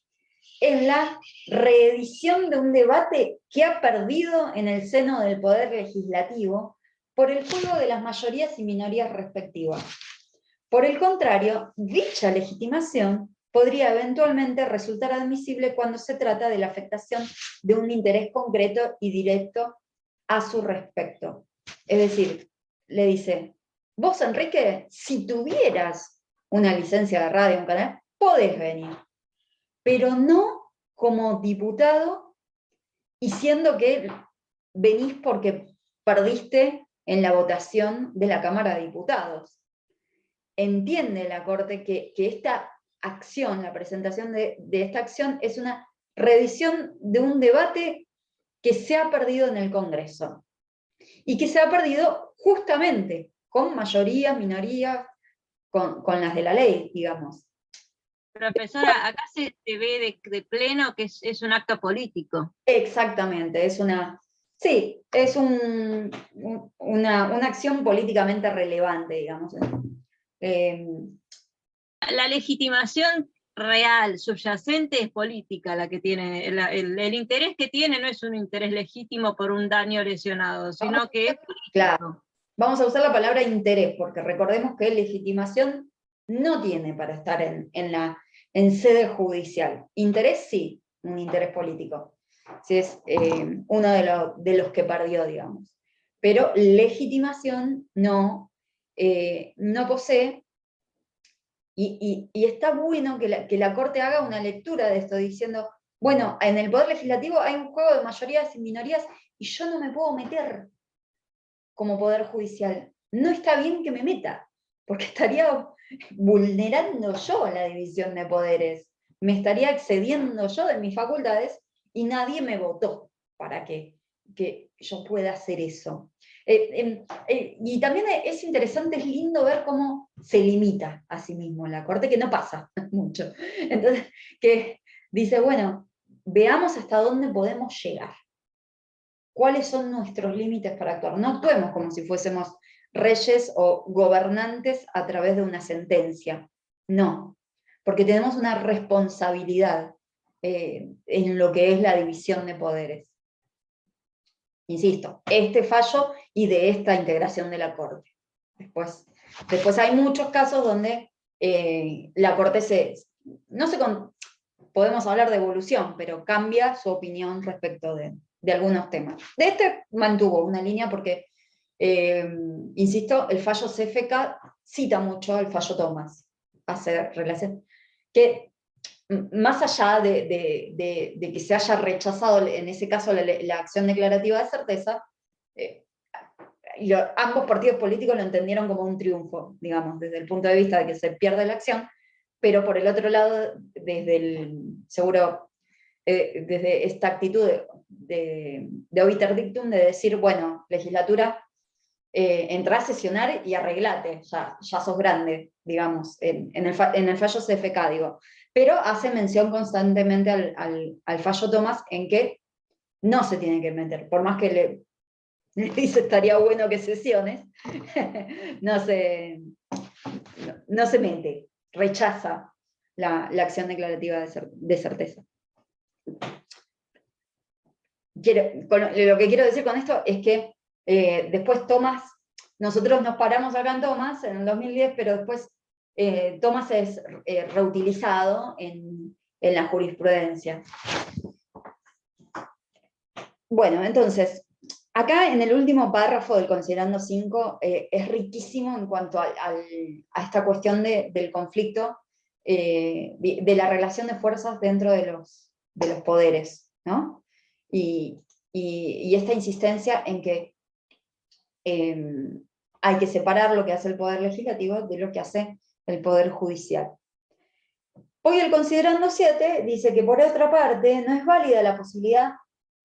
es la reedición de un debate que ha perdido en el seno del Poder Legislativo por el juego de las mayorías y minorías respectivas. Por el contrario, dicha legitimación podría eventualmente resultar admisible cuando se trata de la afectación de un interés concreto y directo a su respecto. Es decir, le dice, vos, Enrique, si tuvieras una licencia de radio, un canal, podés venir, pero no como diputado y siendo que venís porque perdiste en la votación de la Cámara de Diputados. Entiende la Corte que esta acción, la presentación de esta acción, es una revisión de un debate que se ha perdido en el Congreso, y que se ha perdido justamente con mayorías, minorías, con las de la ley, digamos. Profesora, acá se ve de pleno que es un acto político. Exactamente, es una acción políticamente relevante, digamos. La legitimación real, subyacente, es política la que tiene, el interés que tiene no es un interés legítimo por un daño lesionado, sino que es político. Claro, vamos a usar la palabra interés, porque recordemos que legitimación no tiene para estar en sede judicial. Interés sí, un interés político. si es uno de los que perdió, digamos. Pero legitimación no, no posee, y está bueno que la Corte haga una lectura de esto, diciendo, bueno, en el Poder Legislativo hay un juego de mayorías y minorías, y yo no me puedo meter como Poder Judicial. No está bien que me meta, porque estaría vulnerando yo la división de poderes, me estaría excediendo yo de mis facultades, y nadie me votó para que yo pueda hacer eso. Y también es interesante, es lindo ver cómo se limita a sí mismo la Corte, que no pasa mucho. Entonces, que dice, bueno, veamos hasta dónde podemos llegar. ¿Cuáles son nuestros límites para actuar? No actuemos como si fuésemos reyes o gobernantes a través de una sentencia. No, porque tenemos una responsabilidad en lo que es la división de poderes. Insisto, este fallo y de esta integración de la Corte. Después hay muchos casos donde la Corte no sé, podemos hablar de evolución, pero cambia su opinión respecto de algunos temas. De este mantuvo una línea porque, insisto, el fallo CFK cita mucho el fallo Thomas, hace relación, que más allá de que se haya rechazado en ese caso la acción declarativa de certeza, ambos partidos políticos lo entendieron como un triunfo, digamos, desde el punto de vista de que se pierde la acción, pero por el otro lado, desde esta actitud de obiter dictum, de decir, bueno, legislatura, entrá a sesionar y arreglate, ya sos grande, digamos, en el fallo CFK, digo. Pero hace mención constantemente al fallo Thomas en que no se tiene que meter, por más que le dice estaría bueno que sesiones, no se mete, rechaza la acción declarativa de certeza. Lo que quiero decir con esto es que después Thomas, nosotros nos paramos acá en Thomas en el 2010, pero después Thomas es reutilizado en la jurisprudencia. Bueno, entonces, acá en el último párrafo del considerando 5 es riquísimo en cuanto a esta cuestión del conflicto, de la relación de fuerzas dentro de los poderes, ¿no? Y esta insistencia en que hay que separar lo que hace el Poder Legislativo de lo que hace el Poder Judicial. Hoy el considerando 7 dice que por otra parte no es válida la posibilidad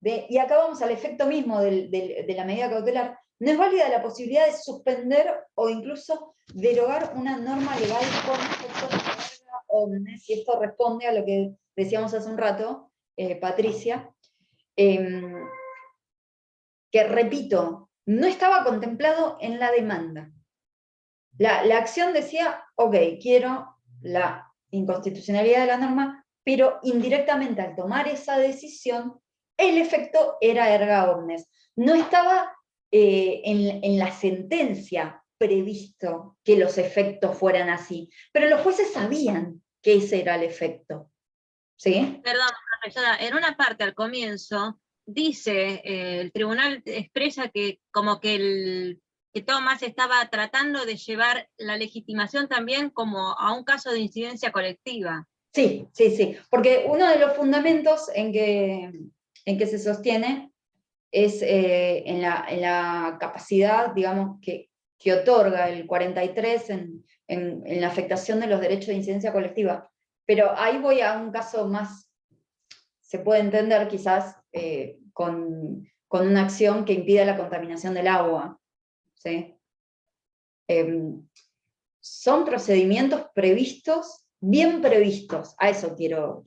y acá vamos al efecto mismo de la medida cautelar, no es válida la posibilidad de suspender o incluso derogar una norma legal con efecto de erga omnes, y esto responde a lo que decíamos hace un rato, Patricia, que repito, no estaba contemplado en la demanda. La acción decía, ok, quiero la inconstitucionalidad de la norma, pero indirectamente al tomar esa decisión, el efecto era erga omnes. No estaba en la sentencia previsto que los efectos fueran así, pero los jueces sabían que ese era el efecto. ¿Sí? Perdón, profesora, en una parte al comienzo dice, el tribunal expresa que como que Thomas estaba tratando de llevar la legitimación también como a un caso de incidencia colectiva. Sí, porque uno de los fundamentos en que se sostiene es en la capacidad, digamos, que otorga el 43 en la afectación de los derechos de incidencia colectiva. Pero ahí voy a un caso más, se puede entender quizás con una acción que impida la contaminación del agua, ¿sí? Son procedimientos previstos, bien previstos, a eso quiero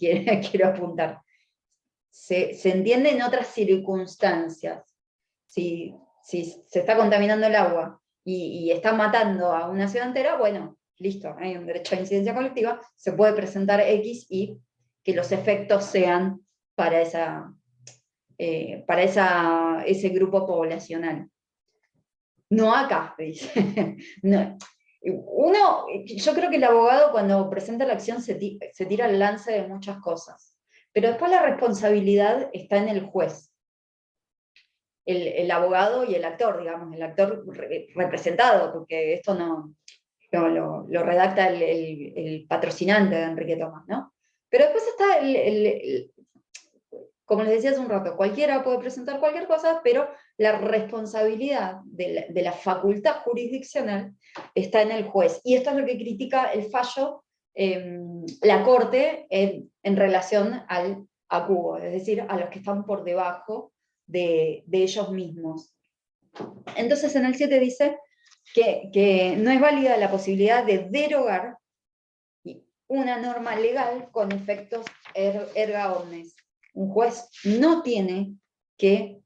apuntar. Se entiende en otras circunstancias. Si se está contaminando el agua y está matando a una ciudad entera, bueno, listo, hay un derecho a incidencia colectiva, se puede presentar X y que los efectos sean para ese grupo poblacional. No acá, dice. No. Yo creo que el abogado cuando presenta la acción se tira el lance de muchas cosas, Pero después la responsabilidad está en el juez, el abogado y el actor, digamos, el actor representado, porque esto no lo redacta el patrocinante de Enrique Tomás, ¿no? Pero después está como les decía hace un rato, cualquiera puede presentar cualquier cosa, pero la responsabilidad de la facultad jurisdiccional está en el juez. Y esto es lo que critica el fallo, la Corte, en relación a Cubo, es decir, a los que están por debajo de ellos mismos. Entonces en el 7 dice que no es válida la posibilidad de derogar una norma legal con efectos erga omnes. Un juez no tiene que,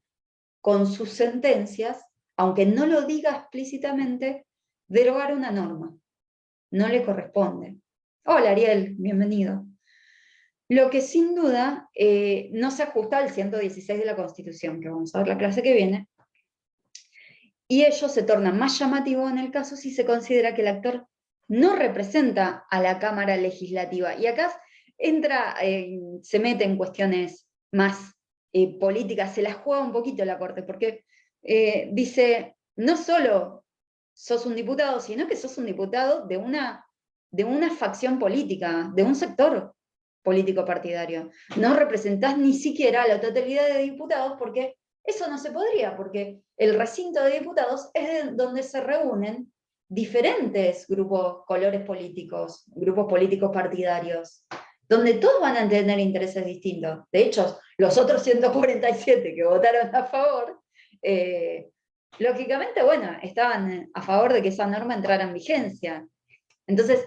con sus sentencias, aunque no lo diga explícitamente, derogar una norma. No le corresponde. Hola Ariel, bienvenido. Lo que sin duda no se ajusta al 116 de la Constitución, que vamos a ver la clase que viene, y ello se torna más llamativo en el caso si se considera que el actor no representa a la Cámara Legislativa. Y acá entra, se mete en cuestiones más políticas, se las juega un poquito la Corte, porque dice, no solo sos un diputado, sino que sos un diputado de una facción política, de un sector político partidario. No representás ni siquiera a la totalidad de diputados, porque eso no se podría, porque el recinto de diputados es donde se reúnen diferentes grupos, colores políticos, grupos políticos partidarios, donde todos van a tener intereses distintos. De hecho, los otros 147 que votaron a favor, lógicamente, bueno, estaban a favor de que esa norma entrara en vigencia. Entonces,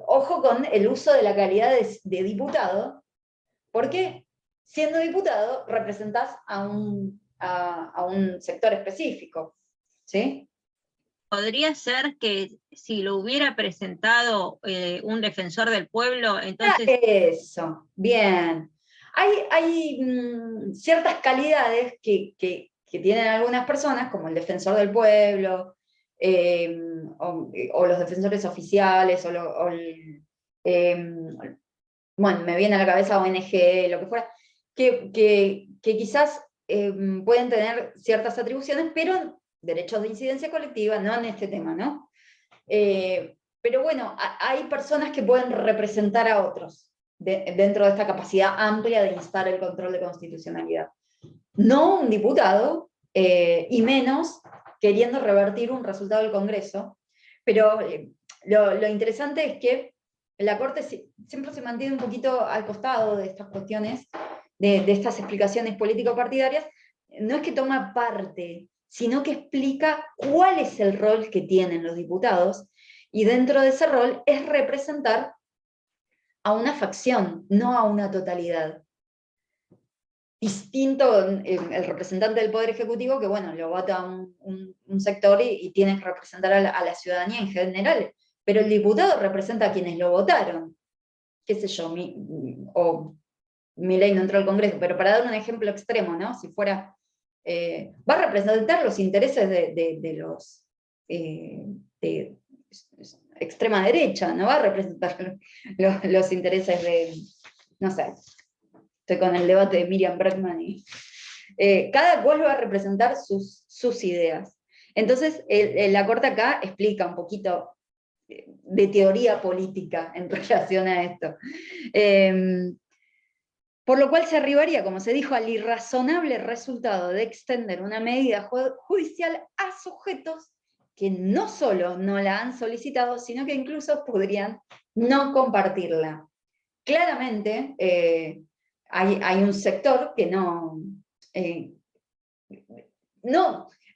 ojo con el uso de la calidad de diputado, porque siendo diputado representás a un sector específico, ¿sí? Podría ser que si lo hubiera presentado un defensor del pueblo, entonces... Eso, bien. Hay ciertas calidades que tienen algunas personas, como el defensor del pueblo, o los defensores oficiales, bueno, me viene a la cabeza ONG, lo que fuera, que quizás pueden tener ciertas atribuciones, pero derechos de incidencia colectiva, no en este tema, ¿no? Pero bueno, hay personas que pueden representar a otros dentro de esta capacidad amplia de instar el control de constitucionalidad. No un diputado, y menos queriendo revertir un resultado del Congreso, pero lo interesante es que la Corte siempre se mantiene un poquito al costado de estas cuestiones, de estas explicaciones político-partidarias. No es que toma parte, sino que explica cuál es el rol que tienen los diputados, y dentro de ese rol es representar a una facción, no a una totalidad. Distinto el representante del Poder Ejecutivo, que bueno, lo vota un sector y tiene que representar a la ciudadanía en general, pero el diputado representa a quienes lo votaron. Qué sé yo, o Milei no entró al Congreso, pero para dar un ejemplo extremo, ¿no? Si fuera, va a representar los intereses de los de extrema derecha, no va a representar los intereses de, no sé, estoy con el debate de Miriam Bregman, y cada cual va a representar sus ideas. Entonces, la Corte acá explica un poquito de teoría política en relación a esto. Por lo cual se arribaría, como se dijo, al irrazonable resultado de extender una medida judicial a sujetos que no solo no la han solicitado, sino que incluso podrían no compartirla. Claramente, hay un sector que no,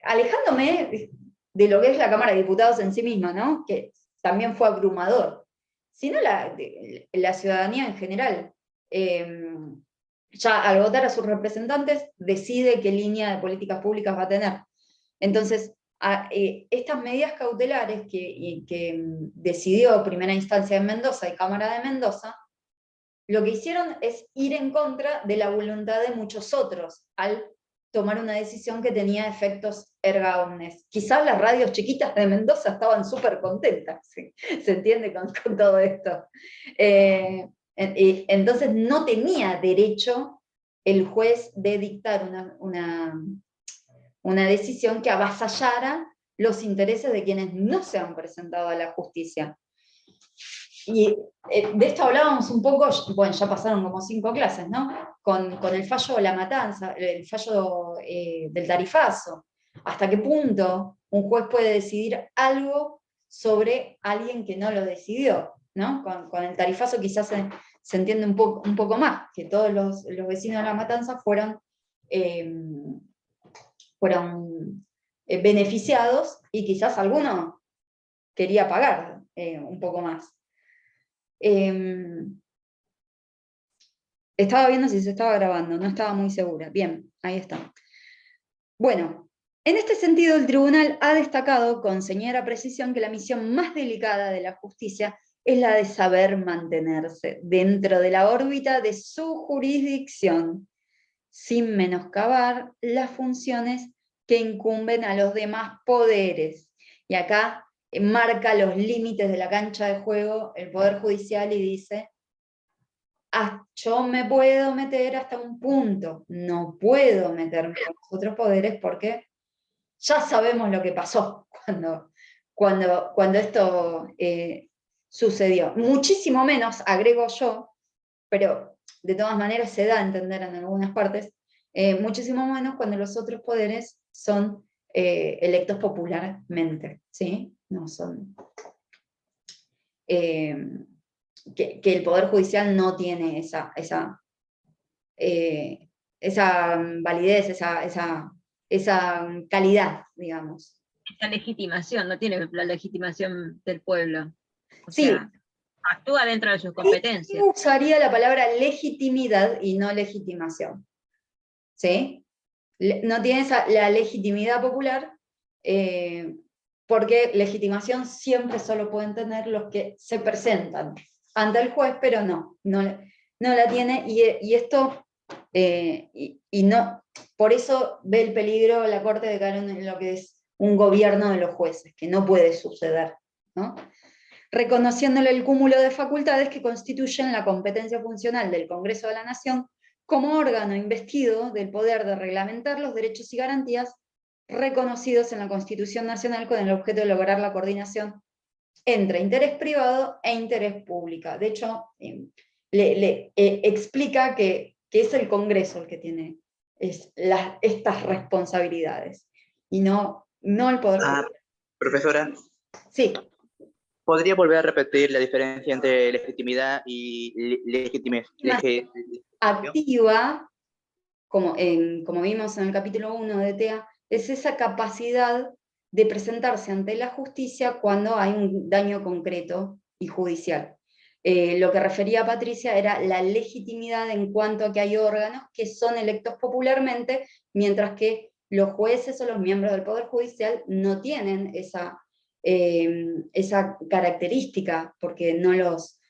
alejándome de lo que es la Cámara de Diputados en sí misma, ¿no? Que también fue abrumador, sino la ciudadanía en general. Ya al votar a sus representantes decide qué línea de políticas públicas va a tener. Entonces, estas medidas cautelares que decidió primera instancia en Mendoza y Cámara de Mendoza, lo que hicieron es ir en contra de la voluntad de muchos otros, al tomar una decisión que tenía efectos erga omnes. Quizás las radios chiquitas de Mendoza estaban súper contentas, ¿sí? ¿Se entiende con todo esto? Entonces no tenía derecho el juez de dictar una decisión que avasallara los intereses de quienes no se han presentado a la justicia. Y de esto hablábamos un poco, bueno, ya pasaron como 5 clases, ¿no? Con el fallo de La Matanza, el fallo del tarifazo. ¿Hasta qué punto un juez puede decidir algo sobre alguien que no lo decidió? ¿No? Con el tarifazo quizás se entiende un poco más, que todos los vecinos de La Matanza fueron beneficiados y quizás alguno quería pagar un poco más. Estaba viendo si se estaba grabando, no estaba muy segura. Bien, ahí está. Bueno, en este sentido el tribunal ha destacado con señera precisión que la misión más delicada de la justicia es la de saber mantenerse dentro de la órbita de su jurisdicción, sin menoscabar las funciones que incumben a los demás poderes. Y acá marca los límites de la cancha de juego el Poder Judicial y dice: yo me puedo meter hasta un punto, no puedo meterme con los otros poderes porque ya sabemos lo que pasó cuando esto sucedió. Muchísimo menos, agrego yo, pero de todas maneras se da a entender en algunas partes, muchísimo menos cuando los otros poderes son electos popularmente, ¿sí? No son... que el Poder Judicial no tiene esa validez, esa calidad, digamos. Esa legitimación, no tiene la legitimación del pueblo. O Sí, sea, actúa dentro de sus competencias. yo usaría la palabra legitimidad y no legitimación. ¿Sí? No tiene la legitimidad popular, porque legitimación siempre solo pueden tener los que se presentan ante el juez, pero no la tiene, y esto, no, por eso ve el peligro la Corte de caer en lo que es un gobierno de los jueces, que no puede suceder, ¿no? Reconociéndole el cúmulo de facultades que constituyen la competencia funcional del Congreso de la Nación como órgano investido del poder de reglamentar los derechos y garantías reconocidos en la Constitución Nacional con el objeto de lograr la coordinación entre interés privado e interés público. De hecho, explica que es el Congreso el que tiene estas responsabilidades, y no el Poder Judicial. Profesora. Sí. ¿Podría volver a repetir la diferencia entre legitimidad y legitimación? Activa, como vimos en el capítulo 1 de TEA, es esa capacidad de presentarse ante la justicia cuando hay un daño concreto y judicial. Lo que refería Patricia era la legitimidad en cuanto a que hay órganos que son electos popularmente, mientras que los jueces o los miembros del Poder Judicial no tienen esa característica, porque no los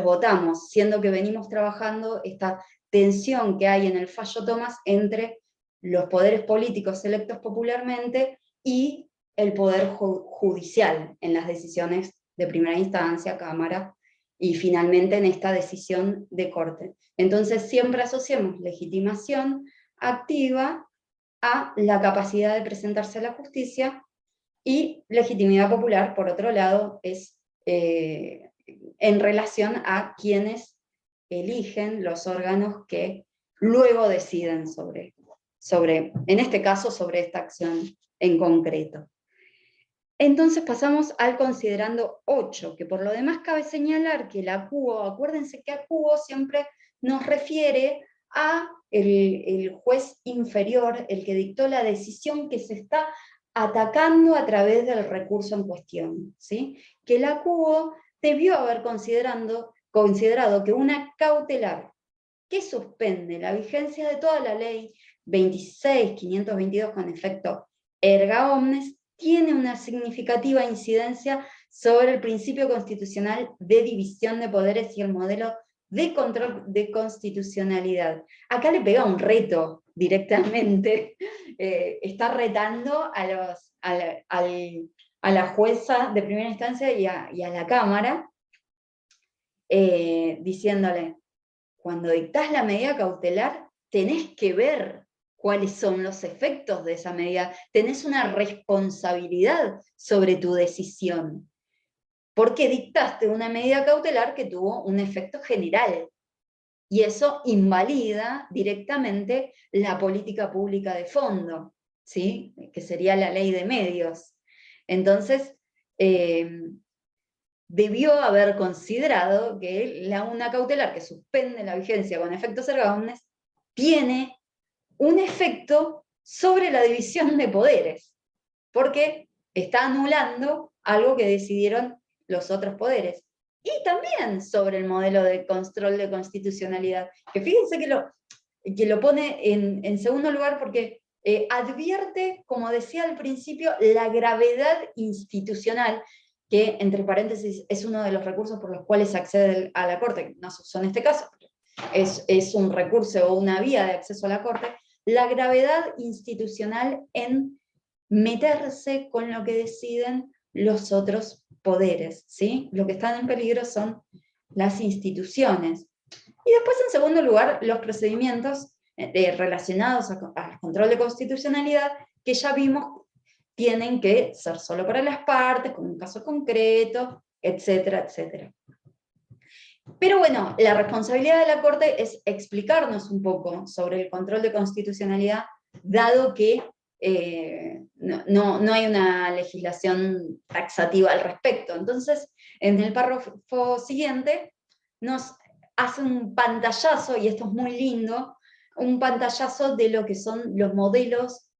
votamos, siendo que venimos trabajando esta tensión que hay en el fallo Tomás entre los poderes políticos electos popularmente y el Poder Judicial en las decisiones de primera instancia, Cámara, y finalmente en esta decisión de Corte. Entonces siempre asociamos legitimación activa a la capacidad de presentarse a la justicia, y legitimidad popular, por otro lado, es en relación a quienes eligen los órganos que luego deciden sobre, en este caso, sobre esta acción en concreto. Entonces pasamos al considerando 8, que por lo demás cabe señalar que el acuo, acuérdense que acuo siempre nos refiere a el juez inferior, el que dictó la decisión que se está atacando a través del recurso en cuestión, ¿sí? Que el acuo debió haber considerado que una cautelar que suspende la vigencia de toda la ley 26.522 con efecto erga omnes tiene una significativa incidencia sobre el principio constitucional de división de poderes y el modelo de control de constitucionalidad. Acá le pega un reto directamente, está retando a la jueza de primera instancia y a la Cámara, diciéndole, cuando dictás la medida cautelar, tenés que ver cuáles son los efectos de esa medida, tenés una responsabilidad sobre tu decisión, porque dictaste una medida cautelar que tuvo un efecto general, y eso invalida directamente la política pública de fondo, ¿sí? Que sería la ley de medios. Entonces, debió haber considerado que una cautelar que suspende la vigencia con efectos erga omnes tiene un efecto sobre la división de poderes, porque está anulando algo que decidieron los otros poderes. Y también sobre el modelo de control de constitucionalidad, que fíjense que lo pone en segundo lugar porque advierte, como decía al principio, la gravedad institucional, que entre paréntesis es uno de los recursos por los cuales se accede a la Corte, no se usó en este caso, es un recurso o una vía de acceso a la Corte, la gravedad institucional en meterse con lo que deciden los otros poderes, ¿sí? Lo que están en peligro son las instituciones. Y después, en segundo lugar, los procedimientos relacionados al control de constitucionalidad, que ya vimos tienen que ser solo para las partes, con un caso concreto, etcétera, etcétera. Pero bueno, la responsabilidad de la Corte es explicarnos un poco sobre el control de constitucionalidad, dado que no hay una legislación taxativa al respecto. Entonces, en el párrafo siguiente, nos hace un pantallazo, y esto es muy lindo, un pantallazo de lo que son los modelos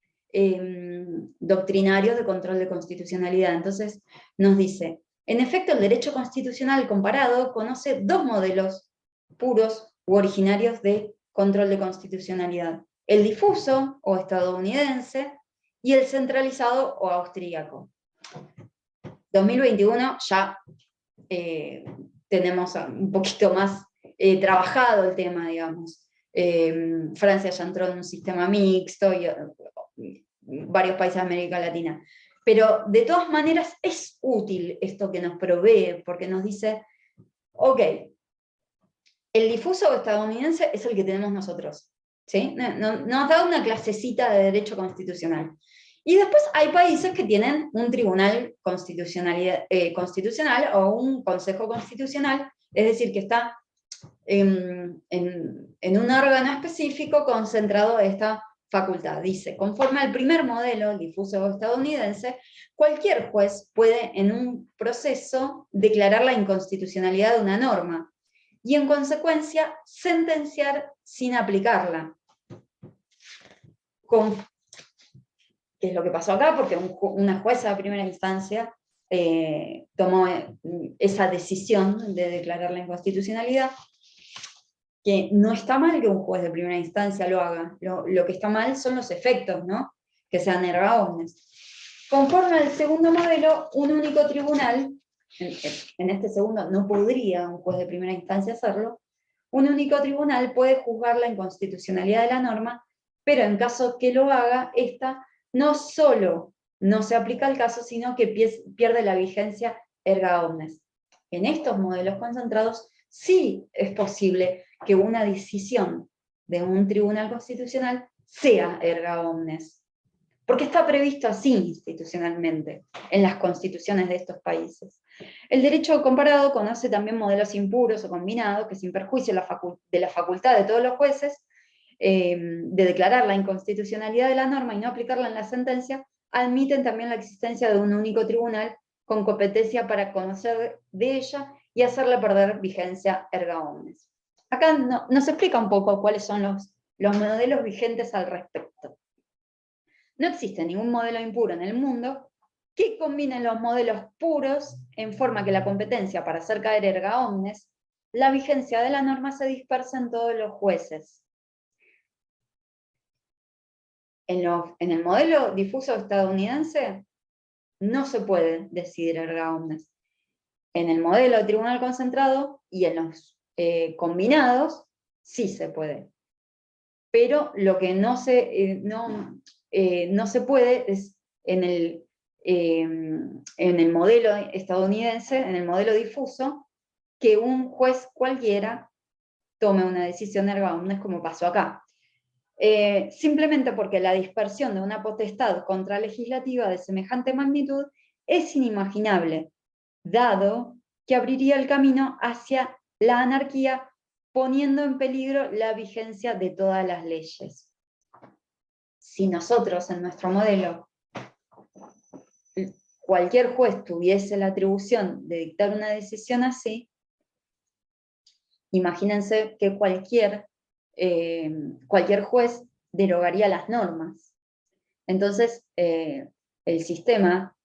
doctrinarios de control de constitucionalidad. Entonces, nos dice, en efecto, el derecho constitucional comparado conoce dos modelos puros u originarios de control de constitucionalidad: el difuso o estadounidense y el centralizado o austríaco. 2021 ya tenemos un poquito más trabajado el tema, digamos. Francia ya entró en un sistema mixto y varios países de América Latina. Pero de todas maneras es útil esto que nos provee, porque nos dice, ok, el difuso estadounidense es el que tenemos nosotros, ¿sí? Nos da una clasecita de derecho constitucional. Y después hay países que tienen un tribunal constitucional o un consejo constitucional, es decir, que está en un órgano específico concentrado esta facultad. Dice, conforme al primer modelo, el difuso estadounidense, cualquier juez puede en un proceso declarar la inconstitucionalidad de una norma y en consecuencia sentenciar sin aplicarla. ¿Qué es lo que pasó acá? Porque una jueza de primera instancia tomó esa decisión de declarar la inconstitucionalidad, que no está mal que un juez de primera instancia lo haga, lo que está mal son los efectos, ¿no? Que sean erga omnes. Conforme al segundo modelo, un único tribunal, en este segundo no podría un juez de primera instancia hacerlo, un único tribunal puede juzgar la inconstitucionalidad de la norma, pero en caso que lo haga, esta no solo no se aplica al caso, sino que pierde la vigencia erga omnes. En estos modelos concentrados sí es posible que una decisión de un tribunal constitucional sea erga omnes, porque está previsto así institucionalmente en las constituciones de estos países. El derecho comparado conoce también modelos impuros o combinados que, sin perjuicio de la facultad de todos los jueces de declarar la inconstitucionalidad de la norma y no aplicarla en la sentencia, admiten también la existencia de un único tribunal con competencia para conocer de ella y hacerle perder vigencia erga omnes. Acá nos explica un poco cuáles son los modelos vigentes al respecto. No existe ningún modelo impuro en el mundo que combine los modelos puros en forma que la competencia para hacer caer erga omnes, la vigencia de la norma se dispersa en todos los jueces. En el modelo difuso estadounidense no se puede decidir erga omnes. En el modelo de tribunal concentrado y en los combinados sí se puede. Pero lo que no se puede es en el modelo estadounidense, en el modelo difuso, que un juez cualquiera tome una decisión erga omnes como pasó acá. Simplemente porque la dispersión de una potestad contralegislativa de semejante magnitud es inimaginable, dado que abriría el camino hacia la anarquía, poniendo en peligro la vigencia de todas las leyes. Si nosotros en nuestro modelo, cualquier juez tuviese la atribución de dictar una decisión así, imagínense que cualquier juez derogaría las normas. Entonces, el sistema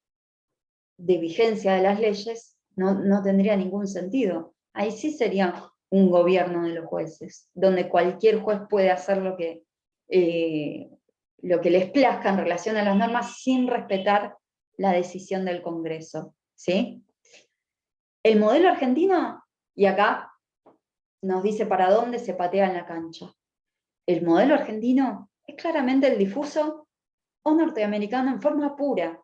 de vigencia de las leyes no tendría ningún sentido. Ahí sí sería un gobierno de los jueces, donde cualquier juez puede hacer lo que les plazca en relación a las normas sin respetar la decisión del Congreso, ¿sí? El modelo argentino, y acá nos dice para dónde se patea en la cancha. El modelo argentino es claramente el difuso o norteamericano en forma pura.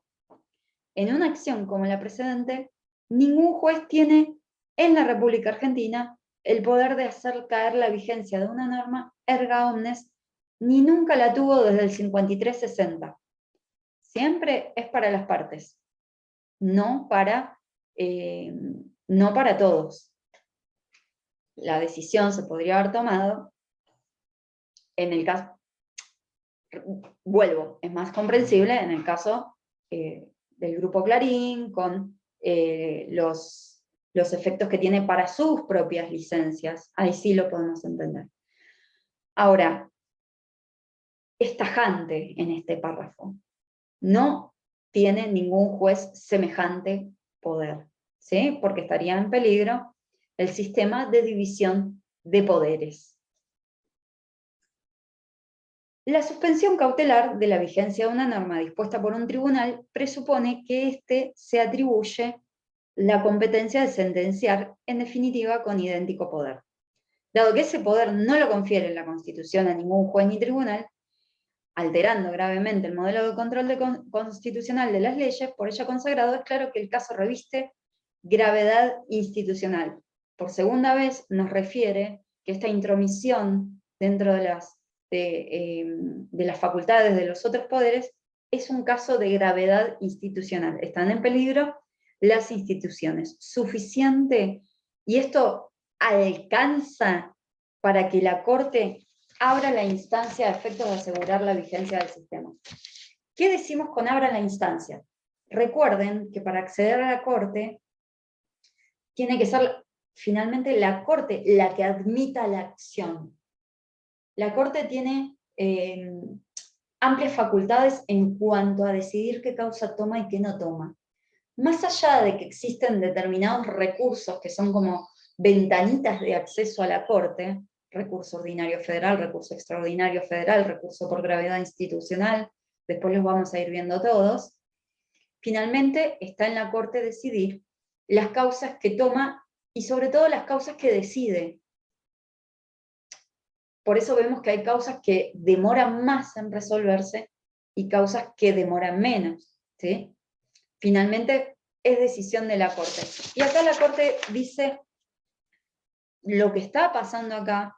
En una acción como la precedente, ningún juez tiene en la República Argentina el poder de hacer caer la vigencia de una norma erga omnes, ni nunca la tuvo desde el 53-60. Siempre es para las partes, no para todos. La decisión se podría haber tomado en el caso, vuelvo, es más comprensible en el caso del Grupo Clarín, con los efectos que tiene para sus propias licencias. Ahí sí lo podemos entender. Ahora, es tajante en este párrafo. No tiene ningún juez semejante poder, ¿sí? Porque estaría en peligro el sistema de división de poderes. La suspensión cautelar de la vigencia de una norma dispuesta por un tribunal presupone que éste se atribuye la competencia de sentenciar, en definitiva, con idéntico poder. Dado que ese poder no lo confiere la Constitución a ningún juez ni tribunal, alterando gravemente el modelo de control constitucional de las leyes, por ella consagrado, es claro que el caso reviste gravedad institucional. Por segunda vez nos refiere que esta intromisión dentro de las facultades de los otros poderes es un caso de gravedad institucional. Están en peligro las instituciones. Suficiente, y esto alcanza para que la Corte abra la instancia a efectos de asegurar la vigencia del sistema. ¿Qué decimos con abra la instancia? Recuerden que para acceder a la Corte tiene que ser finalmente la Corte la que admita la acción. La Corte tiene amplias facultades en cuanto a decidir qué causa toma y qué no toma. Más allá de que existen determinados recursos que son como ventanitas de acceso a la Corte, recurso ordinario federal, recurso extraordinario federal, recurso por gravedad institucional, después los vamos a ir viendo todos, finalmente está en la Corte decidir las causas que toma y sobre todo las causas que decide. Por eso vemos que hay causas que demoran más en resolverse y causas que demoran menos, ¿sí? Finalmente es decisión de la Corte. Y acá la Corte dice, lo que está pasando acá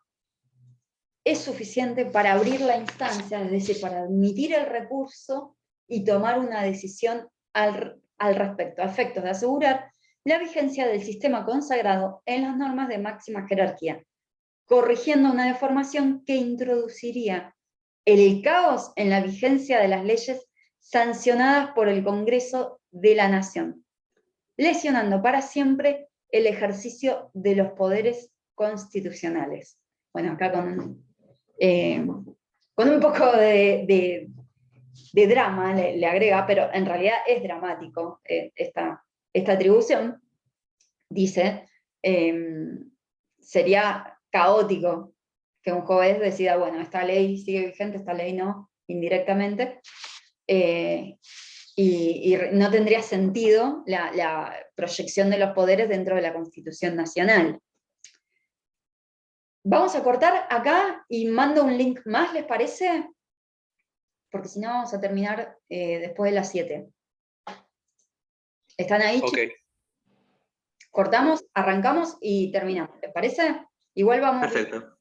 es suficiente para abrir la instancia, es decir, para admitir el recurso y tomar una decisión al respecto, a efectos de asegurar la vigencia del sistema consagrado en las normas de máxima jerarquía, corrigiendo una deformación que introduciría el caos en la vigencia de las leyes sancionadas por el Congreso de la Nación, lesionando para siempre el ejercicio de los poderes constitucionales. Bueno, acá con un poco de drama le agrega, pero en realidad es dramático esta atribución. Dice, sería caótico que un juez decida, bueno, esta ley sigue vigente, esta ley no, indirectamente, y no tendría sentido la proyección de los poderes dentro de la Constitución Nacional. Vamos a cortar acá y mando un link más, ¿les parece? Porque si no vamos a terminar después de las 7. ¿Están ahí? Ok. Cortamos, arrancamos y terminamos, ¿te parece? Igual vamos... Perfecto.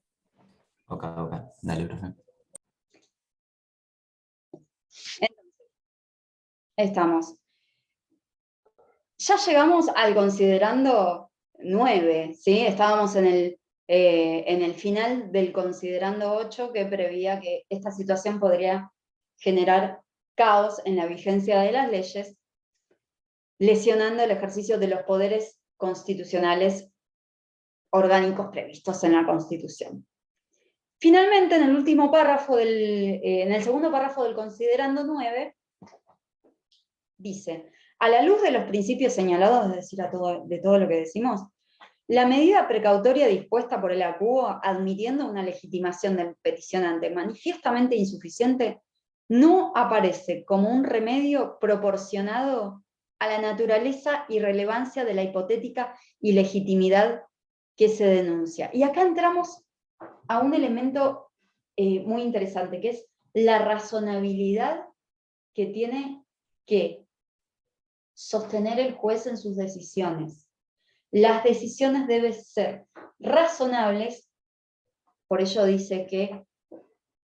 Ok, dale, profe. Estamos. Ya llegamos al considerando 9, ¿sí? Estábamos en el final del considerando 8, que preveía que esta situación podría generar caos en la vigencia de las leyes, lesionando el ejercicio de los poderes constitucionales orgánicos previstos en la Constitución. Finalmente, en el último párrafo en el segundo párrafo del considerando 9, dice: a la luz de los principios señalados, es decir, de todo lo que decimos, la medida precautoria dispuesta por el acuo, admitiendo una legitimación del peticionante manifiestamente insuficiente, no aparece como un remedio proporcionado a la naturaleza y relevancia de la hipotética ilegitimidad que se denuncia. Y acá entramos a un elemento muy interesante, que es la razonabilidad que tiene que sostener el juez en sus decisiones. Las decisiones deben ser razonables, por ello dice que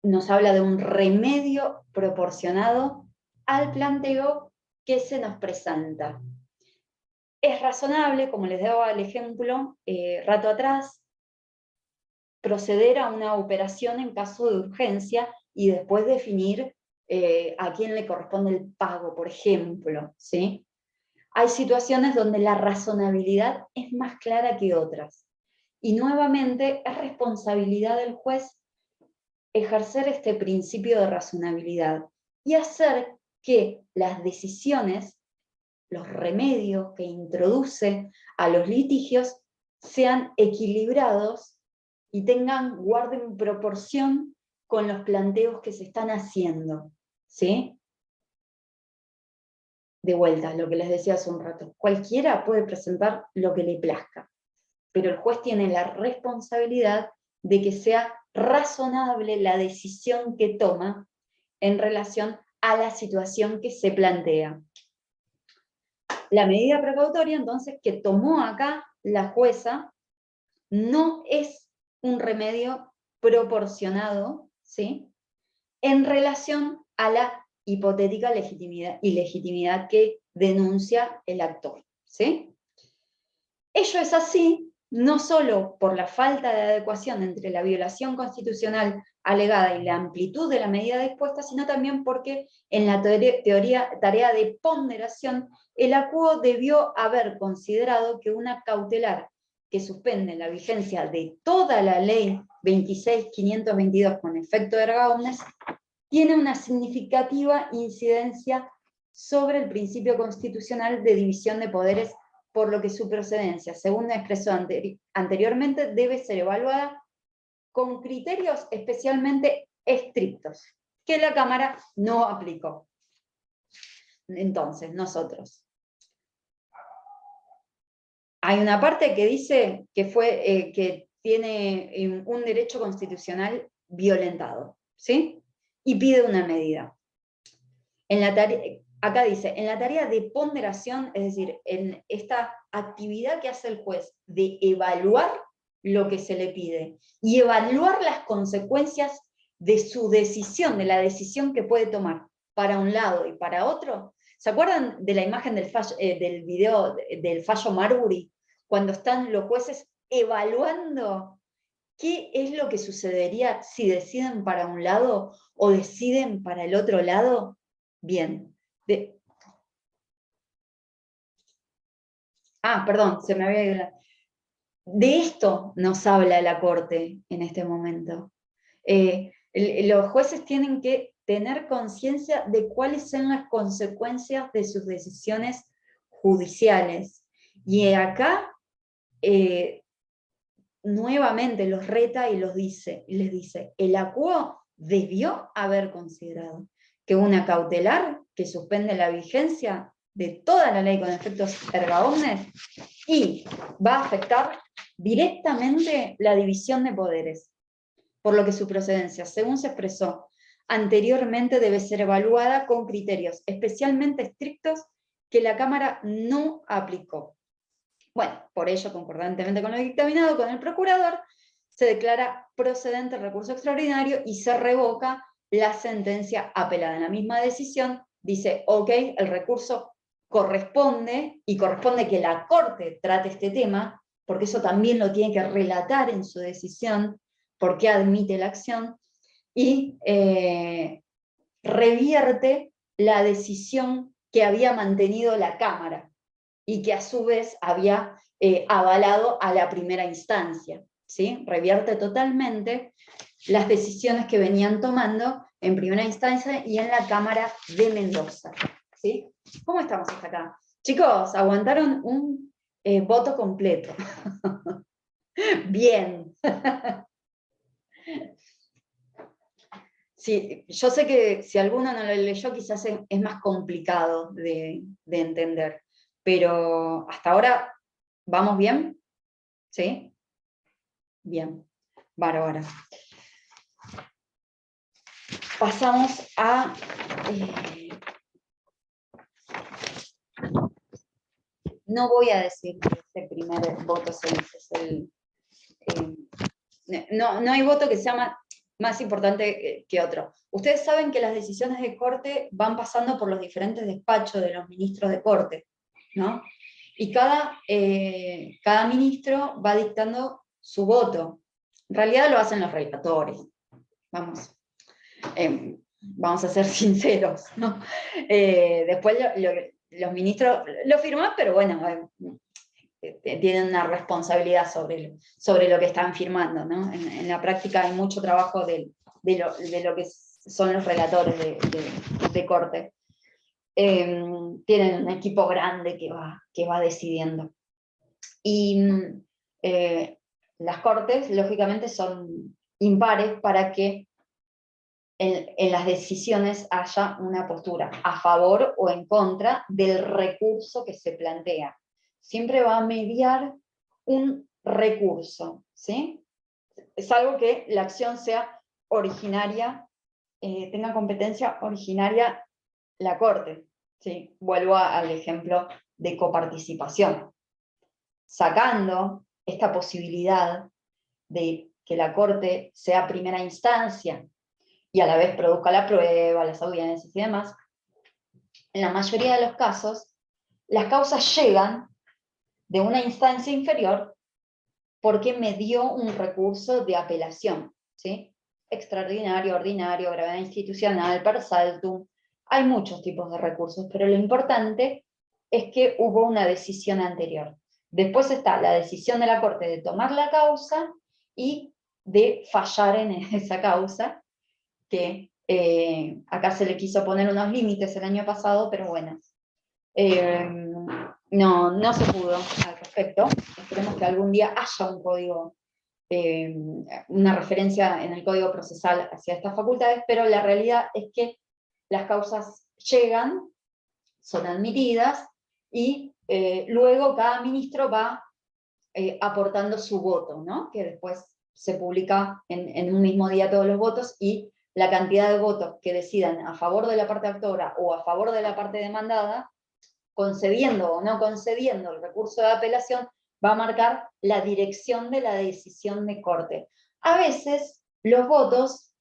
nos habla de un remedio proporcionado al planteo que se nos presenta. Es razonable, como les daba el ejemplo rato atrás, proceder a una operación en caso de urgencia y después definir a quién le corresponde el pago, por ejemplo, ¿sí? Hay situaciones donde la razonabilidad es más clara que otras. Y nuevamente es responsabilidad del juez ejercer este principio de razonabilidad y hacer que las decisiones, los remedios que introduce a los litigios, sean equilibrados y guarden proporción con los planteos que se están haciendo, ¿sí? De vuelta, lo que les decía hace un rato, cualquiera puede presentar lo que le plazca, pero el juez tiene la responsabilidad de que sea razonable la decisión que toma en relación a la situación que se plantea. La medida precautoria, entonces, que tomó acá la jueza, no es un remedio proporcionado, ¿sí?, en relación a la hipotética ilegitimidad que denuncia el actor, ¿sí? Ello es así, no solo por la falta de adecuación entre la violación constitucional alegada y la amplitud de la medida dispuesta, sino también porque en la tarea de ponderación, el acuo debió haber considerado que una cautelar que suspende la vigencia de toda la ley 26.522 con efecto erga omnes, tiene una significativa incidencia sobre el principio constitucional de división de poderes, por lo que su procedencia, según expresó anteriormente, debe ser evaluada con criterios especialmente estrictos, que la Cámara no aplicó. Entonces, nosotros. Hay una parte que dice que tiene un derecho constitucional violentado, ¿sí? Y pide una medida. Acá dice, en la tarea de ponderación, es decir, en esta actividad que hace el juez de evaluar lo que se le pide y evaluar las consecuencias de su decisión, de la decisión que puede tomar para un lado y para otro. ¿Se acuerdan de la imagen del video del fallo Marbury? Cuando están los jueces evaluando qué es lo que sucedería si deciden para un lado o deciden para el otro lado. Bien. Perdón, se me había ido. De esto nos habla la Corte en este momento. Los jueces tienen que tener conciencia de cuáles son las consecuencias de sus decisiones judiciales. Y acá, nuevamente los reta y les dice, el acuo debió haber considerado que una cautelar que suspende la vigencia de toda la ley con efectos erga omnes y va a afectar directamente la división de poderes, por lo que su procedencia, según se expresó anteriormente, debe ser evaluada con criterios especialmente estrictos que la Cámara no aplicó. Bueno, por ello, concordantemente con lo dictaminado, con el procurador, se declara procedente el recurso extraordinario y se revoca la sentencia apelada. En la misma decisión dice, ok, el recurso corresponde, y corresponde que la Corte trate este tema, porque eso también lo tiene que relatar en su decisión, porque admite la acción, y revierte la decisión que había mantenido la Cámara, y que a su vez había avalado a la primera instancia, ¿sí? Revierte totalmente las decisiones que venían tomando en primera instancia y en la Cámara de Mendoza, ¿sí? ¿Cómo estamos hasta acá? Chicos, aguantaron un voto completo. Bien. Sí, yo sé que si alguno no lo leyó quizás es más complicado de entender, pero hasta ahora, ¿vamos bien? ¿Sí? Bien, bárbaro. Pasamos a... no voy a decir que este primer voto es el... no hay voto que sea más importante que otro. Ustedes saben que las decisiones de corte van pasando por los diferentes despachos de los ministros de corte, ¿no? Y cada ministro va dictando su voto. En realidad lo hacen los relatores. Vamos a ser sinceros, ¿no? Después los ministros lo firman, pero bueno, tienen una responsabilidad sobre lo que están firmando, ¿no? En la práctica hay mucho trabajo de lo que son los relatores de corte. Tienen un equipo grande que va decidiendo. Y las cortes, lógicamente, son impares para que en las decisiones haya una postura a favor o en contra del recurso que se plantea. Siempre va a mediar un recurso, ¿sí? Es algo que la acción sea originaria, tenga competencia originaria la Corte, ¿sí? Vuelvo al ejemplo de coparticipación. Sacando esta posibilidad de que la Corte sea primera instancia y a la vez produzca la prueba, las audiencias y demás, en la mayoría de los casos, las causas llegan de una instancia inferior porque me dio un recurso de apelación, ¿sí? Extraordinario, ordinario, gravedad institucional, per saltum, hay muchos tipos de recursos, pero lo importante es que hubo una decisión anterior. Después está la decisión de la Corte de tomar la causa y de fallar en esa causa, que acá se le quiso poner unos límites el año pasado, pero bueno, no se pudo al respecto. Esperemos que algún día haya un código, una referencia en el Código Procesal hacia estas facultades, pero la realidad es que las causas llegan, son admitidas, y luego cada ministro va aportando su voto, ¿no? Que después se publica en un mismo día todos los votos, y la cantidad de votos que decidan a favor de la parte actora o a favor de la parte demandada, concediendo o no concediendo el recurso de apelación, va a marcar la dirección de la decisión de corte. A veces los votos,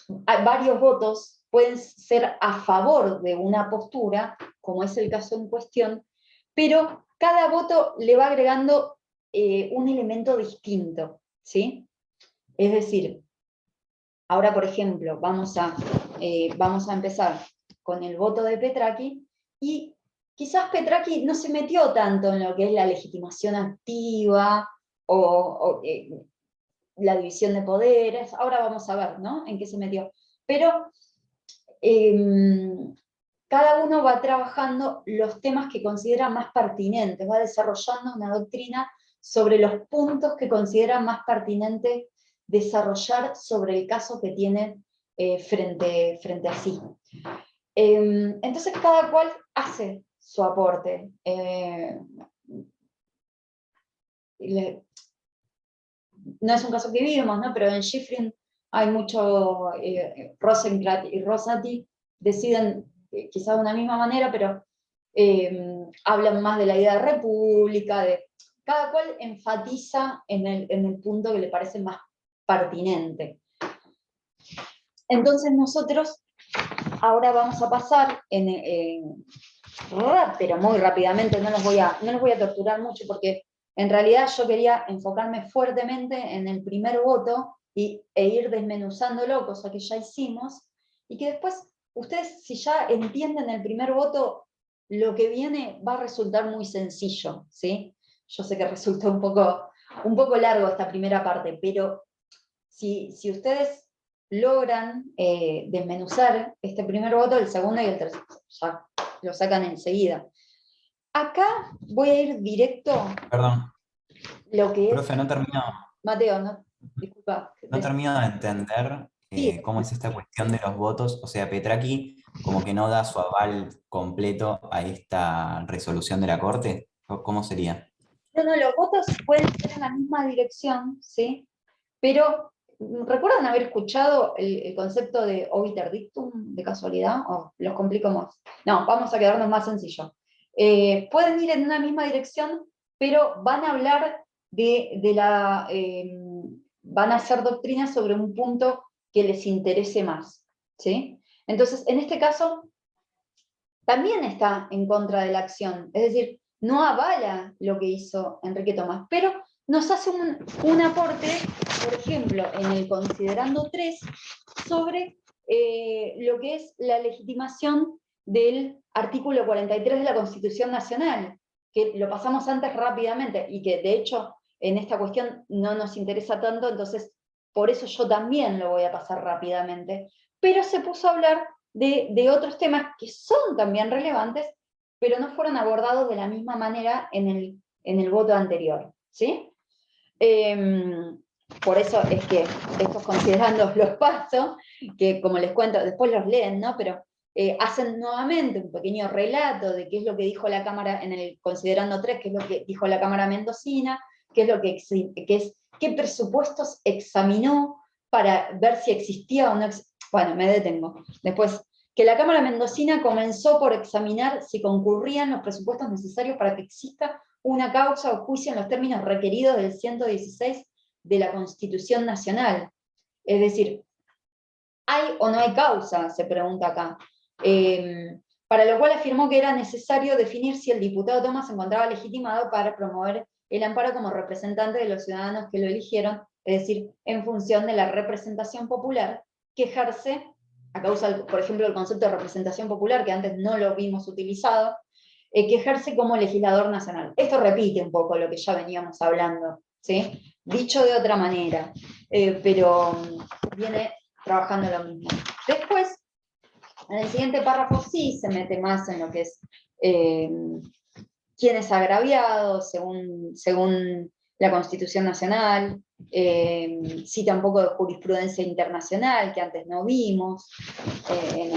varios votos, pueden ser a favor de una postura, como es el caso en cuestión, pero cada voto le va agregando un elemento distinto, ¿sí? Es decir, ahora, por ejemplo, vamos a empezar con el voto de Petraki, y quizás Petraki no se metió tanto en lo que es la legitimación activa o la división de poderes. Ahora vamos a ver, ¿no?, en qué se metió. Pero cada uno va trabajando los temas que considera más pertinentes, va desarrollando una doctrina sobre los puntos que considera más pertinente desarrollar sobre el caso que tiene frente a sí. Entonces cada cual hace su aporte. No es un caso que vivimos, ¿no?, pero en Schifrin hay mucho, Rosenkranz y Rosati deciden quizás de una misma manera, pero hablan más de la idea de república, cada cual enfatiza en el punto que le parece más pertinente. Entonces nosotros ahora vamos a pasar, pero muy rápidamente, no los voy a torturar mucho, porque en realidad yo quería enfocarme fuertemente en el primer voto e ir desmenuzándolo, cosa que ya hicimos, y que después ustedes, si ya entienden el primer voto, lo que viene va a resultar muy sencillo, ¿sí? Yo sé que resulta un poco largo esta primera parte, pero si ustedes logran desmenuzar este primer voto, el segundo y el tercero, ya lo sacan enseguida. Acá voy a ir directo. Perdón, Lo que es... profe, no termino, Mateo, no, disculpa. no termino de entender Sí. cómo es esta cuestión de los votos. O sea, Petraki como que no da su aval completo a esta resolución de la Corte. ¿Cómo sería? No, los votos pueden ser en la misma dirección, ¿sí? Pero, ¿recuerdan haber escuchado el concepto de obiter dictum, de casualidad? ¿O los complico más? No, vamos a quedarnos más sencillo. Pueden ir en una misma dirección, pero van a hablar van a hacer doctrina sobre un punto que les interese más, ¿sí? Entonces, en este caso, también está en contra de la acción, es decir, no avala lo que hizo Enrique Tomás, pero nos hace un aporte, por ejemplo, en el considerando 3, sobre lo que es la legitimación del artículo 43 de la Constitución Nacional, que lo pasamos antes rápidamente, y que de hecho en esta cuestión no nos interesa tanto, entonces por eso yo también lo voy a pasar rápidamente, pero se puso a hablar de otros temas que son también relevantes, pero no fueron abordados de la misma manera en el voto anterior, ¿sí? Por eso es que estos considerandos los paso, que como les cuento, después los leen, ¿no? Pero hacen nuevamente un pequeño relato de qué es lo que dijo la Cámara en el considerando 3, qué es lo que dijo la Cámara mendocina, qué presupuestos examinó para ver si existía o no existía. Bueno, me detengo. Después, que la Cámara mendocina comenzó por examinar si concurrían los presupuestos necesarios para que exista una causa o juicio en los términos requeridos del 116 de la Constitución Nacional. Es decir, ¿hay o no hay causa? Se pregunta acá. Para lo cual afirmó que era necesario definir si el diputado Tomás se encontraba legitimado para promover el amparo como representante de los ciudadanos que lo eligieron, es decir, en función de la representación popular, que ejerce, a causa, por ejemplo, el concepto de representación popular, que antes no lo vimos utilizado, que ejerce como legislador nacional. Esto repite un poco lo que ya veníamos hablando, ¿sí? Dicho de otra manera, pero viene trabajando lo mismo. Después, en el siguiente párrafo sí se mete más en lo que es quién es agraviado según la Constitución Nacional, cita un poco de jurisprudencia internacional que antes no vimos, en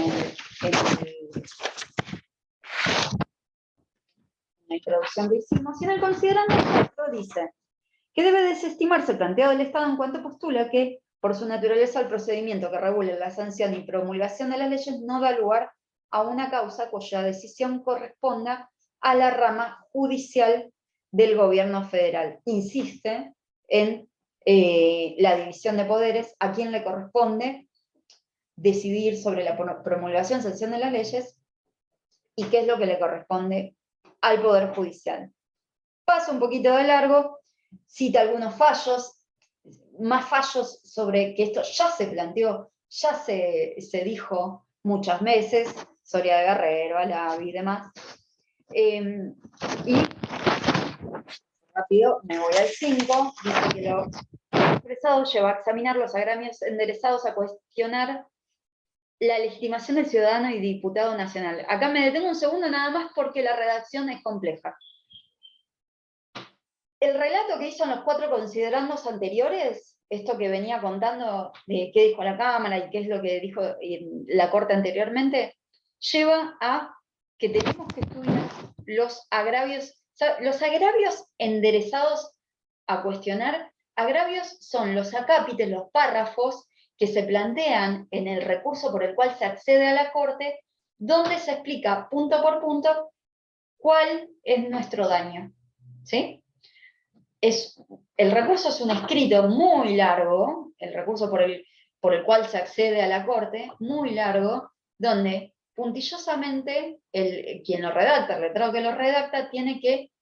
la introducción que hicimos, y en el considerando 4 dice que debe desestimarse el planteado del Estado en cuanto postula que, por su naturaleza, el procedimiento que regula la sanción y promulgación de las leyes no da lugar a una causa cuya decisión corresponda a la rama judicial del gobierno federal. Insiste en la división de poderes, a quien le corresponde decidir sobre la promulgación, sanción de las leyes, y qué es lo que le corresponde al Poder Judicial. Paso un poquito de largo, cita algunos fallos, más fallos sobre que esto ya se planteó, ya se dijo muchas veces, Soria de Guerrero, Alavi y demás. Y rápido, me voy al 5, dice que lo expresado lleva a examinar los agravios enderezados a cuestionar la legitimación del ciudadano y diputado nacional. Acá me detengo un segundo nada más porque la redacción es compleja. El relato que hizo en los 4 considerandos anteriores, esto que venía contando de qué dijo la Cámara y qué es lo que dijo la Corte anteriormente, lleva a que tenemos que estudiar los agravios enderezados a cuestionar. Agravios son los acápites, los párrafos que se plantean en el recurso por el cual se accede a la Corte, donde se explica punto por punto cuál es nuestro daño, ¿sí? el recurso es un escrito muy largo, el recurso por el cual se accede a la Corte, muy largo, donde puntillosamente quien lo redacta, el letrado que lo redacta, tiene que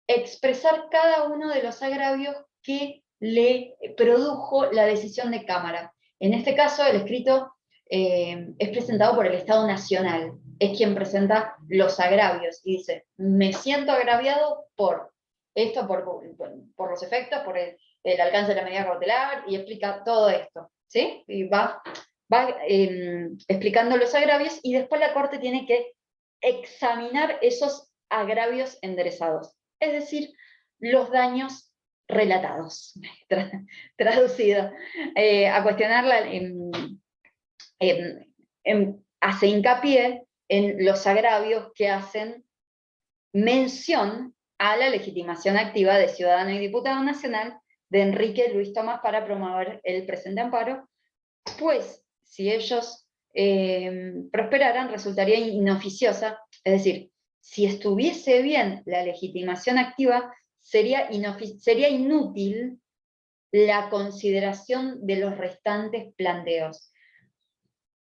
expresar cada uno de los agravios que le produjo la decisión de Cámara. En este caso, el escrito es presentado por el Estado Nacional, es quien presenta los agravios, y dice, me siento agraviado por esto, por los efectos, por el alcance de la medida cautelar, y explica todo esto, ¿sí? Y va explicando los agravios, y después la Corte tiene que examinar esos agravios enderezados, es decir, los daños relatados, traducido, a cuestionarla, hace hincapié en los agravios que hacen mención a la legitimación activa de ciudadano y diputado nacional de Enrique Luis Tomás para promover el presente amparo, pues si ellos prosperaran resultaría inoficiosa, es decir, si estuviese bien la legitimación activa, sería inútil la consideración de los restantes planteos.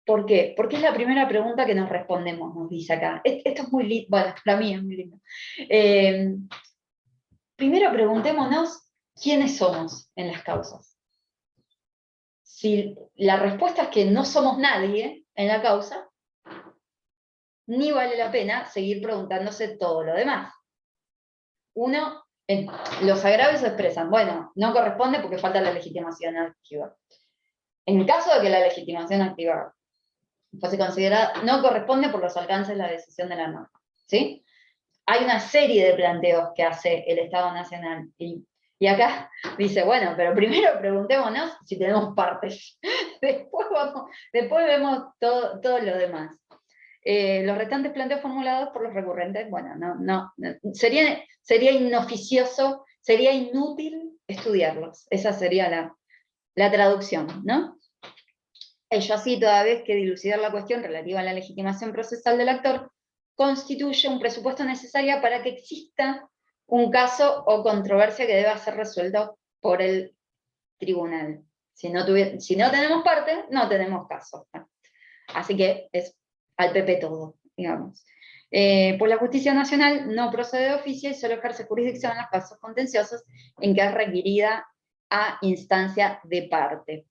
¿Por qué? Porque es la primera pregunta que nos respondemos, nos dice acá. Esto es muy lindo, bueno, para mí es muy lindo. Primero preguntémonos quiénes somos en las causas. Si la respuesta es que no somos nadie en la causa, ni vale la pena seguir preguntándose todo lo demás. Uno, los agravios se expresan, bueno, no corresponde porque falta la legitimación activa. En caso de que la legitimación activa fuese considerada, no corresponde por los alcances de la decisión de la norma, ¿sí? Hay una serie de planteos que hace el Estado Nacional, y acá dice, bueno, pero primero preguntémonos si tenemos partes, después vemos todo lo demás. Los restantes planteos formulados por los recurrentes, bueno, sería inoficioso, sería inútil estudiarlos, esa sería la traducción, ¿no? Ello así, toda vez que dilucidar la cuestión relativa a la legitimación procesal del actor constituye un presupuesto necesario para que exista un caso o controversia que deba ser resuelto por el tribunal. Si no tenemos parte, no tenemos caso. Así que es al PP todo, digamos. Pues la justicia nacional no procede de oficio y solo ejerce jurisdicción en los casos contenciosos en que es requerida a instancia de parte.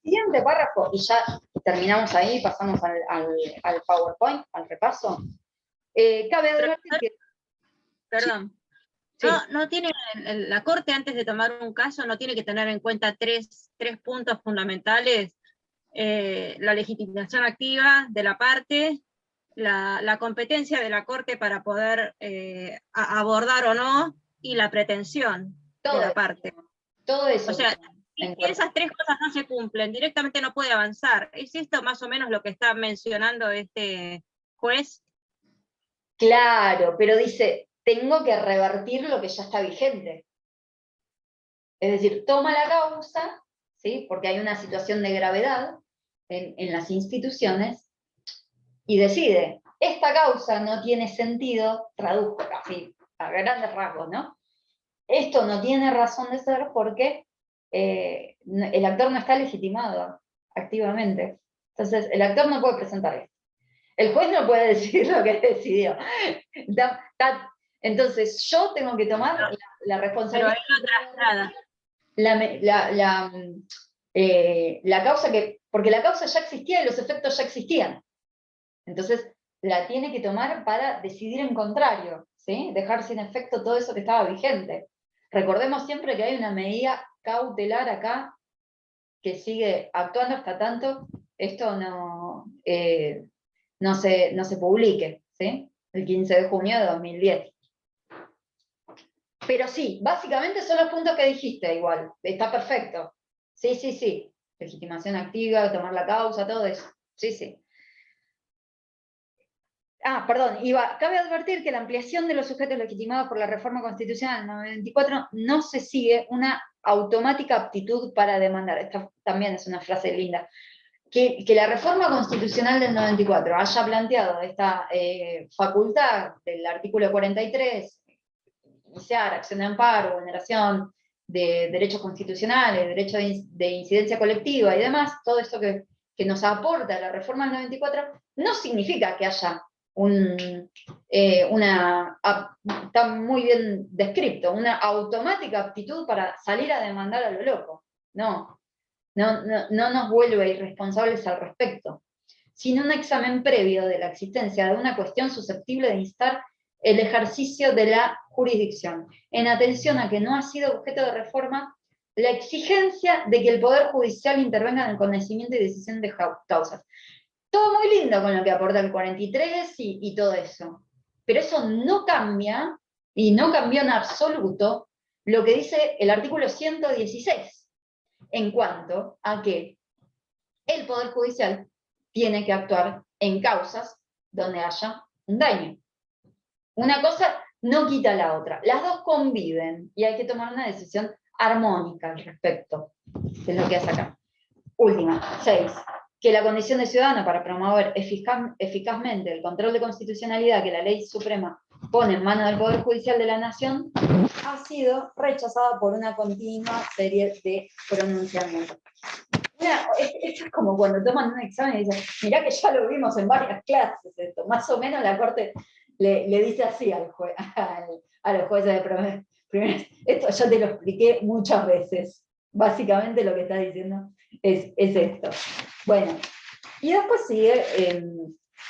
Siguiente párrafo, y ya terminamos ahí, pasamos al PowerPoint, al repaso. Cabe advertir que... Perdón. Sí. No tiene, la Corte antes de tomar un caso no tiene que tener en cuenta tres puntos fundamentales: la legitimación activa de la parte, la competencia de la Corte para poder abordar o no, y la pretensión de la parte. Todo eso. O sea, si esas tres cosas no se cumplen, directamente no puede avanzar. ¿Es esto más o menos lo que está mencionando este juez? Claro, pero dice, tengo que revertir lo que ya está vigente. Es decir, toma la causa, ¿sí? Porque hay una situación de gravedad en las instituciones, y decide, esta causa no tiene sentido, traduzco así, a grandes rasgos, ¿no? Esto no tiene razón de ser porque el actor no está legitimado activamente. Entonces, el actor no puede presentar esto. El juez no puede decir lo que decidió. Entonces, yo tengo que tomar la responsabilidad. La causa porque la causa ya existía y los efectos ya existían. Entonces, la tiene que tomar para decidir en contrario, ¿sí? Dejar sin efecto todo eso que estaba vigente. Recordemos siempre que hay una medida cautelar acá que sigue actuando hasta tanto esto no se publique, ¿sí? El 15 de junio de 2010. Pero sí, básicamente son los puntos que dijiste igual, está perfecto. Sí. Legitimación activa, tomar la causa, todo eso. Sí. Perdón, cabe advertir que la ampliación de los sujetos legitimados por la reforma constitucional 94 no se sigue una automática aptitud para demandar. Esta también es una frase linda. que la reforma constitucional del 94 haya planteado esta facultad del artículo 43, iniciar acción de amparo, vulneración de derechos constitucionales, derecho de incidencia colectiva y demás, todo esto que nos aporta la reforma del 94, no significa que haya está muy bien descrito, una automática aptitud para salir a demandar a lo loco. No nos vuelve irresponsables al respecto, sino un examen previo de la existencia de una cuestión susceptible de instar el ejercicio de la jurisdicción, en atención a que no ha sido objeto de reforma la exigencia de que el Poder Judicial intervenga en el conocimiento y decisión de causas. Todo muy lindo con lo que aporta el 43 y todo eso, pero eso no cambia, y no cambió en absoluto, lo que dice el artículo 116, en cuanto a que el Poder Judicial tiene que actuar en causas donde haya un daño. Una cosa no quita la otra, las dos conviven y hay que tomar una decisión armónica al respecto, que es lo que hace acá. Última, 6. Que la condición de ciudadano para promover eficazmente el control de constitucionalidad que la ley suprema pone en manos del Poder Judicial de la Nación ha sido rechazada por una continua serie de pronunciamientos. Esto es como cuando toman un examen y dicen, mirá que ya lo vimos en varias clases esto. Más o menos la Corte le dice así a los jueces de primeras. Esto ya te lo expliqué muchas veces. Básicamente lo que está diciendo es esto. Bueno, y después sigue,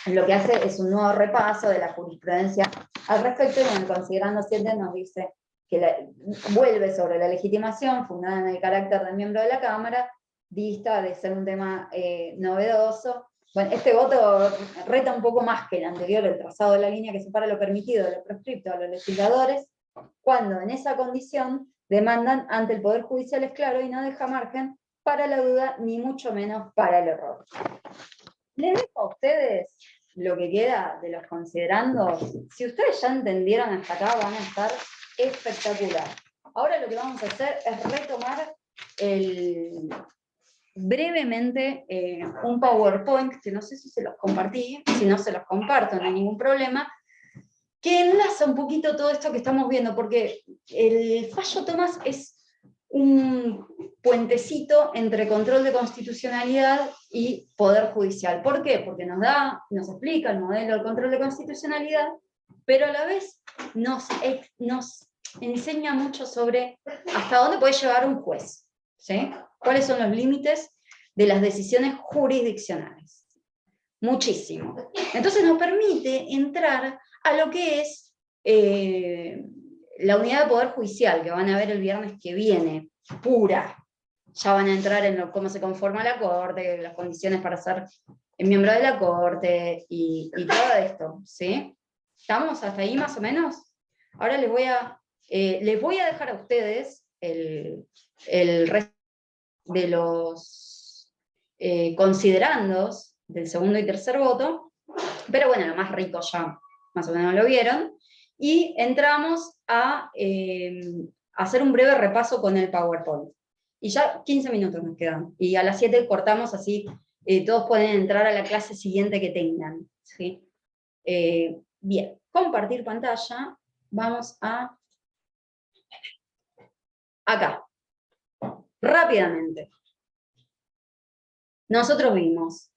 lo que hace es un nuevo repaso de la jurisprudencia al respecto, y en el considerando 7 nos dice que vuelve sobre la legitimación, fundada en el carácter del miembro de la Cámara, dista de ser un tema novedoso. Bueno, este voto reta un poco más que el anterior, el trazado de la línea que separa lo permitido de lo prescripto a los legisladores, cuando en esa condición demandan ante el Poder Judicial es claro y no deja margen para la duda, ni mucho menos para el error. Les dejo a ustedes lo que queda de los considerandos. Si ustedes ya entendieron hasta acá, van a estar espectacular. Ahora lo que vamos a hacer es retomar brevemente un PowerPoint, que no sé si se los compartí, si no se los comparto, no hay ningún problema, que enlaza un poquito todo esto que estamos viendo, porque el fallo Tomás es un puentecito entre control de constitucionalidad y Poder Judicial. ¿Por qué? Porque nos explica el modelo del control de constitucionalidad, pero a la vez nos enseña mucho sobre hasta dónde puede llevar un juez, ¿sí? ¿Cuáles son los límites de las decisiones jurisdiccionales? Muchísimo. Entonces nos permite entrar a lo que es la unidad de Poder Judicial, que van a ver el viernes que viene, pura. Ya van a entrar en cómo se conforma la Corte, las condiciones para ser miembro de la Corte, y todo esto, ¿sí? ¿Estamos hasta ahí más o menos? Ahora les voy a dejar a ustedes el resto de los considerandos del segundo y tercer voto, pero bueno, lo más rico ya más o menos lo vieron, y entramos a hacer un breve repaso con el PowerPoint. Y ya 15 minutos nos quedan, y a las 7 cortamos, así todos pueden entrar a la clase siguiente que tengan, ¿sí? Bien, compartir pantalla, vamos a acá, rápidamente. Nosotros vimos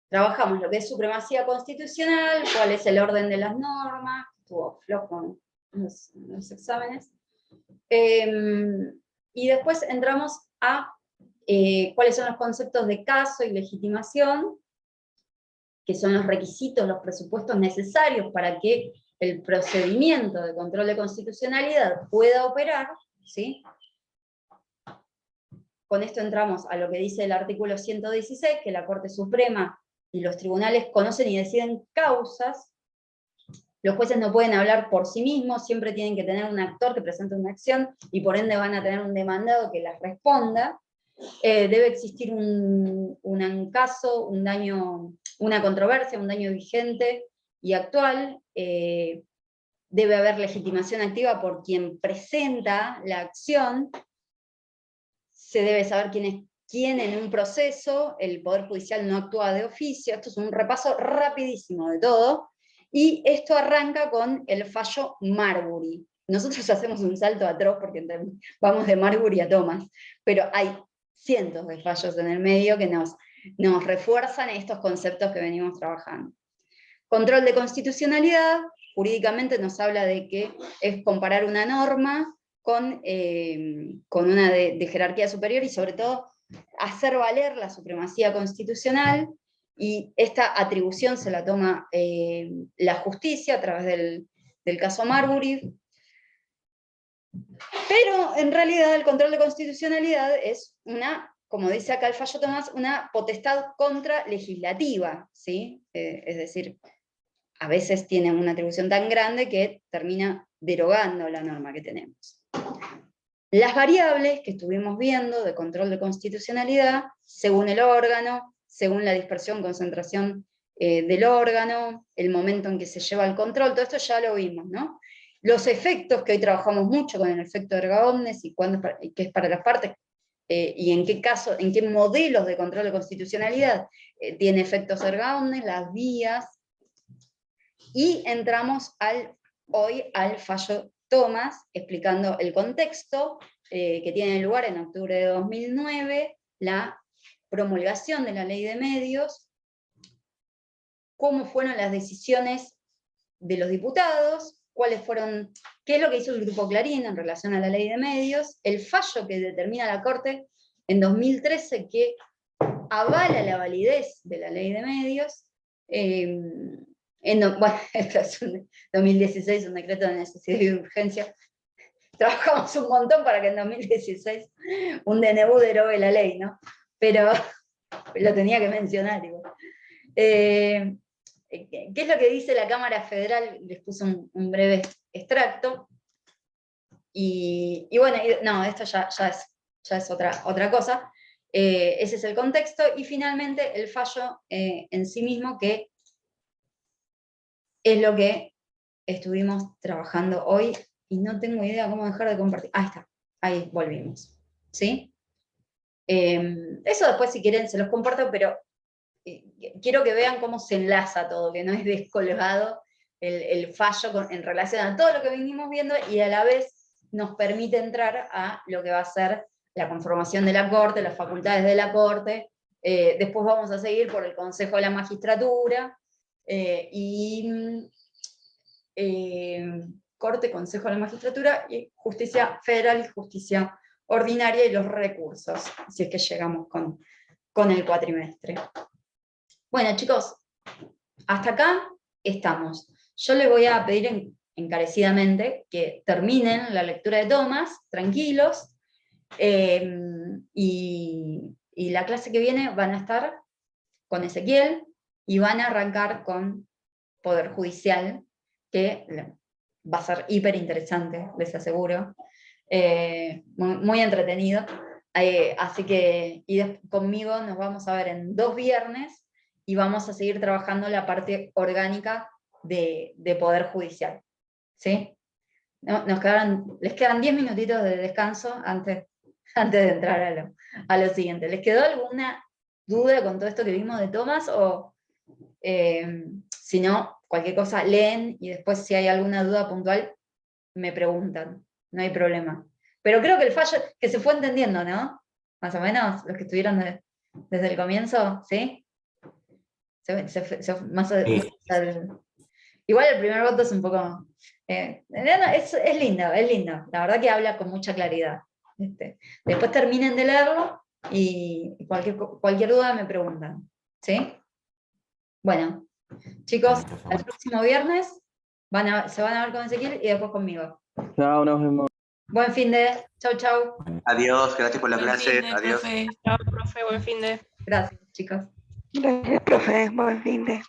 trabajamos lo que es supremacía constitucional, cuál es el orden de las normas, estuvo flojo en los exámenes, y después entramos a cuáles son los conceptos de caso y legitimación, que son los requisitos, los presupuestos necesarios para que el procedimiento de control de constitucionalidad pueda operar, ¿sí? Con esto entramos a lo que dice el artículo 116, que la Corte Suprema y los tribunales conocen y deciden causas. Los jueces no pueden hablar por sí mismos, siempre tienen que tener un actor que presente una acción, y por ende van a tener un demandado que las responda. Debe existir un caso, un daño, una controversia, un daño vigente y actual, debe haber legitimación activa por quien presenta la acción, se debe saber quién es quién en un proceso, el Poder Judicial no actúa de oficio. Esto es un repaso rapidísimo de todo, y esto arranca con el fallo Marbury. Nosotros hacemos un salto atroz porque vamos de Marbury a Thomas, pero hay cientos de fallos en el medio que nos refuerzan estos conceptos que venimos trabajando. Control de constitucionalidad, jurídicamente nos habla de que es comparar una norma con una de jerarquía superior, y sobre todo hacer valer la supremacía constitucional, y esta atribución se la toma la justicia a través del caso Marbury. Pero en realidad el control de constitucionalidad es como dice acá el fallo Thomas, una potestad contralegislativa, ¿sí? Es decir, a veces tiene una atribución tan grande que termina derogando la norma que tenemos. Las variables que estuvimos viendo de control de constitucionalidad, según el órgano, según la dispersión, concentración del órgano, el momento en que se lleva el control, todo esto ya lo vimos, ¿no? Los efectos, que hoy trabajamos mucho con el efecto erga omnes, y qué es para las partes, y en qué caso, en qué modelos de control de constitucionalidad tiene efectos erga omnes, las vías, y entramos hoy al fallo Thomas, explicando el contexto que tiene lugar en octubre de 2009, la promulgación de la Ley de Medios, cómo fueron las decisiones de los diputados, qué es lo que hizo el Grupo Clarín en relación a la Ley de Medios, el fallo que determina la Corte en 2013 que avala la validez de la Ley de Medios, bueno, esto es 2016, un decreto de necesidad y de urgencia. Trabajamos un montón para que en 2016 un DNU derogue la ley, ¿no? Pero lo tenía que mencionar, igual. ¿Qué es lo que dice la Cámara Federal? Les puse un breve extracto. Y bueno, no, esto ya es otra cosa. Ese es el contexto, y finalmente el fallo en sí mismo, que es lo que estuvimos trabajando hoy, y no tengo idea cómo dejar de compartir. Ahí está, ahí volvimos, ¿sí? Eso después, si quieren, se los comparto, pero quiero que vean cómo se enlaza todo, que no es descolgado el fallo en relación a todo lo que venimos viendo, y a la vez nos permite entrar a lo que va a ser la conformación de la Corte, las facultades de la Corte. Después vamos a seguir por el Consejo de la Magistratura, Corte, Consejo de la Magistratura, y Justicia Federal y Justicia Ordinaria, y los recursos, si es que llegamos con el cuatrimestre. Bueno, chicos, hasta acá estamos. Yo les voy a pedir encarecidamente que terminen la lectura de Thomas, tranquilos, y la clase que viene van a estar con Ezequiel, y van a arrancar con Poder Judicial, que va a ser hiper interesante, les aseguro, muy entretenido. Así que conmigo nos vamos a ver en 2 viernes, y vamos a seguir trabajando la parte orgánica de Poder Judicial, ¿sí? Les quedan 10 minutitos de descanso antes de entrar a lo siguiente. ¿Les quedó alguna duda con todo esto que vimos de Thomas? O si no, cualquier cosa leen, y después, si hay alguna duda puntual, me preguntan, no hay problema. Pero creo que el fallo, que se fue entendiendo, ¿no? Más o menos, los que estuvieron desde el comienzo, ¿sí? Igual el primer voto es un poco... es lindo, la verdad que habla con mucha claridad. Después terminen de leerlo, y cualquier duda me preguntan, ¿sí? Bueno, chicos, el próximo viernes se van a ver con Ezequiel, y después conmigo. Chao, nos vemos. Buen fin de... Chau. Adiós, gracias por la clase. Adiós. Profe. Chao, profe, buen fin de. Gracias, chicos. Gracias, profe. Buen fin de.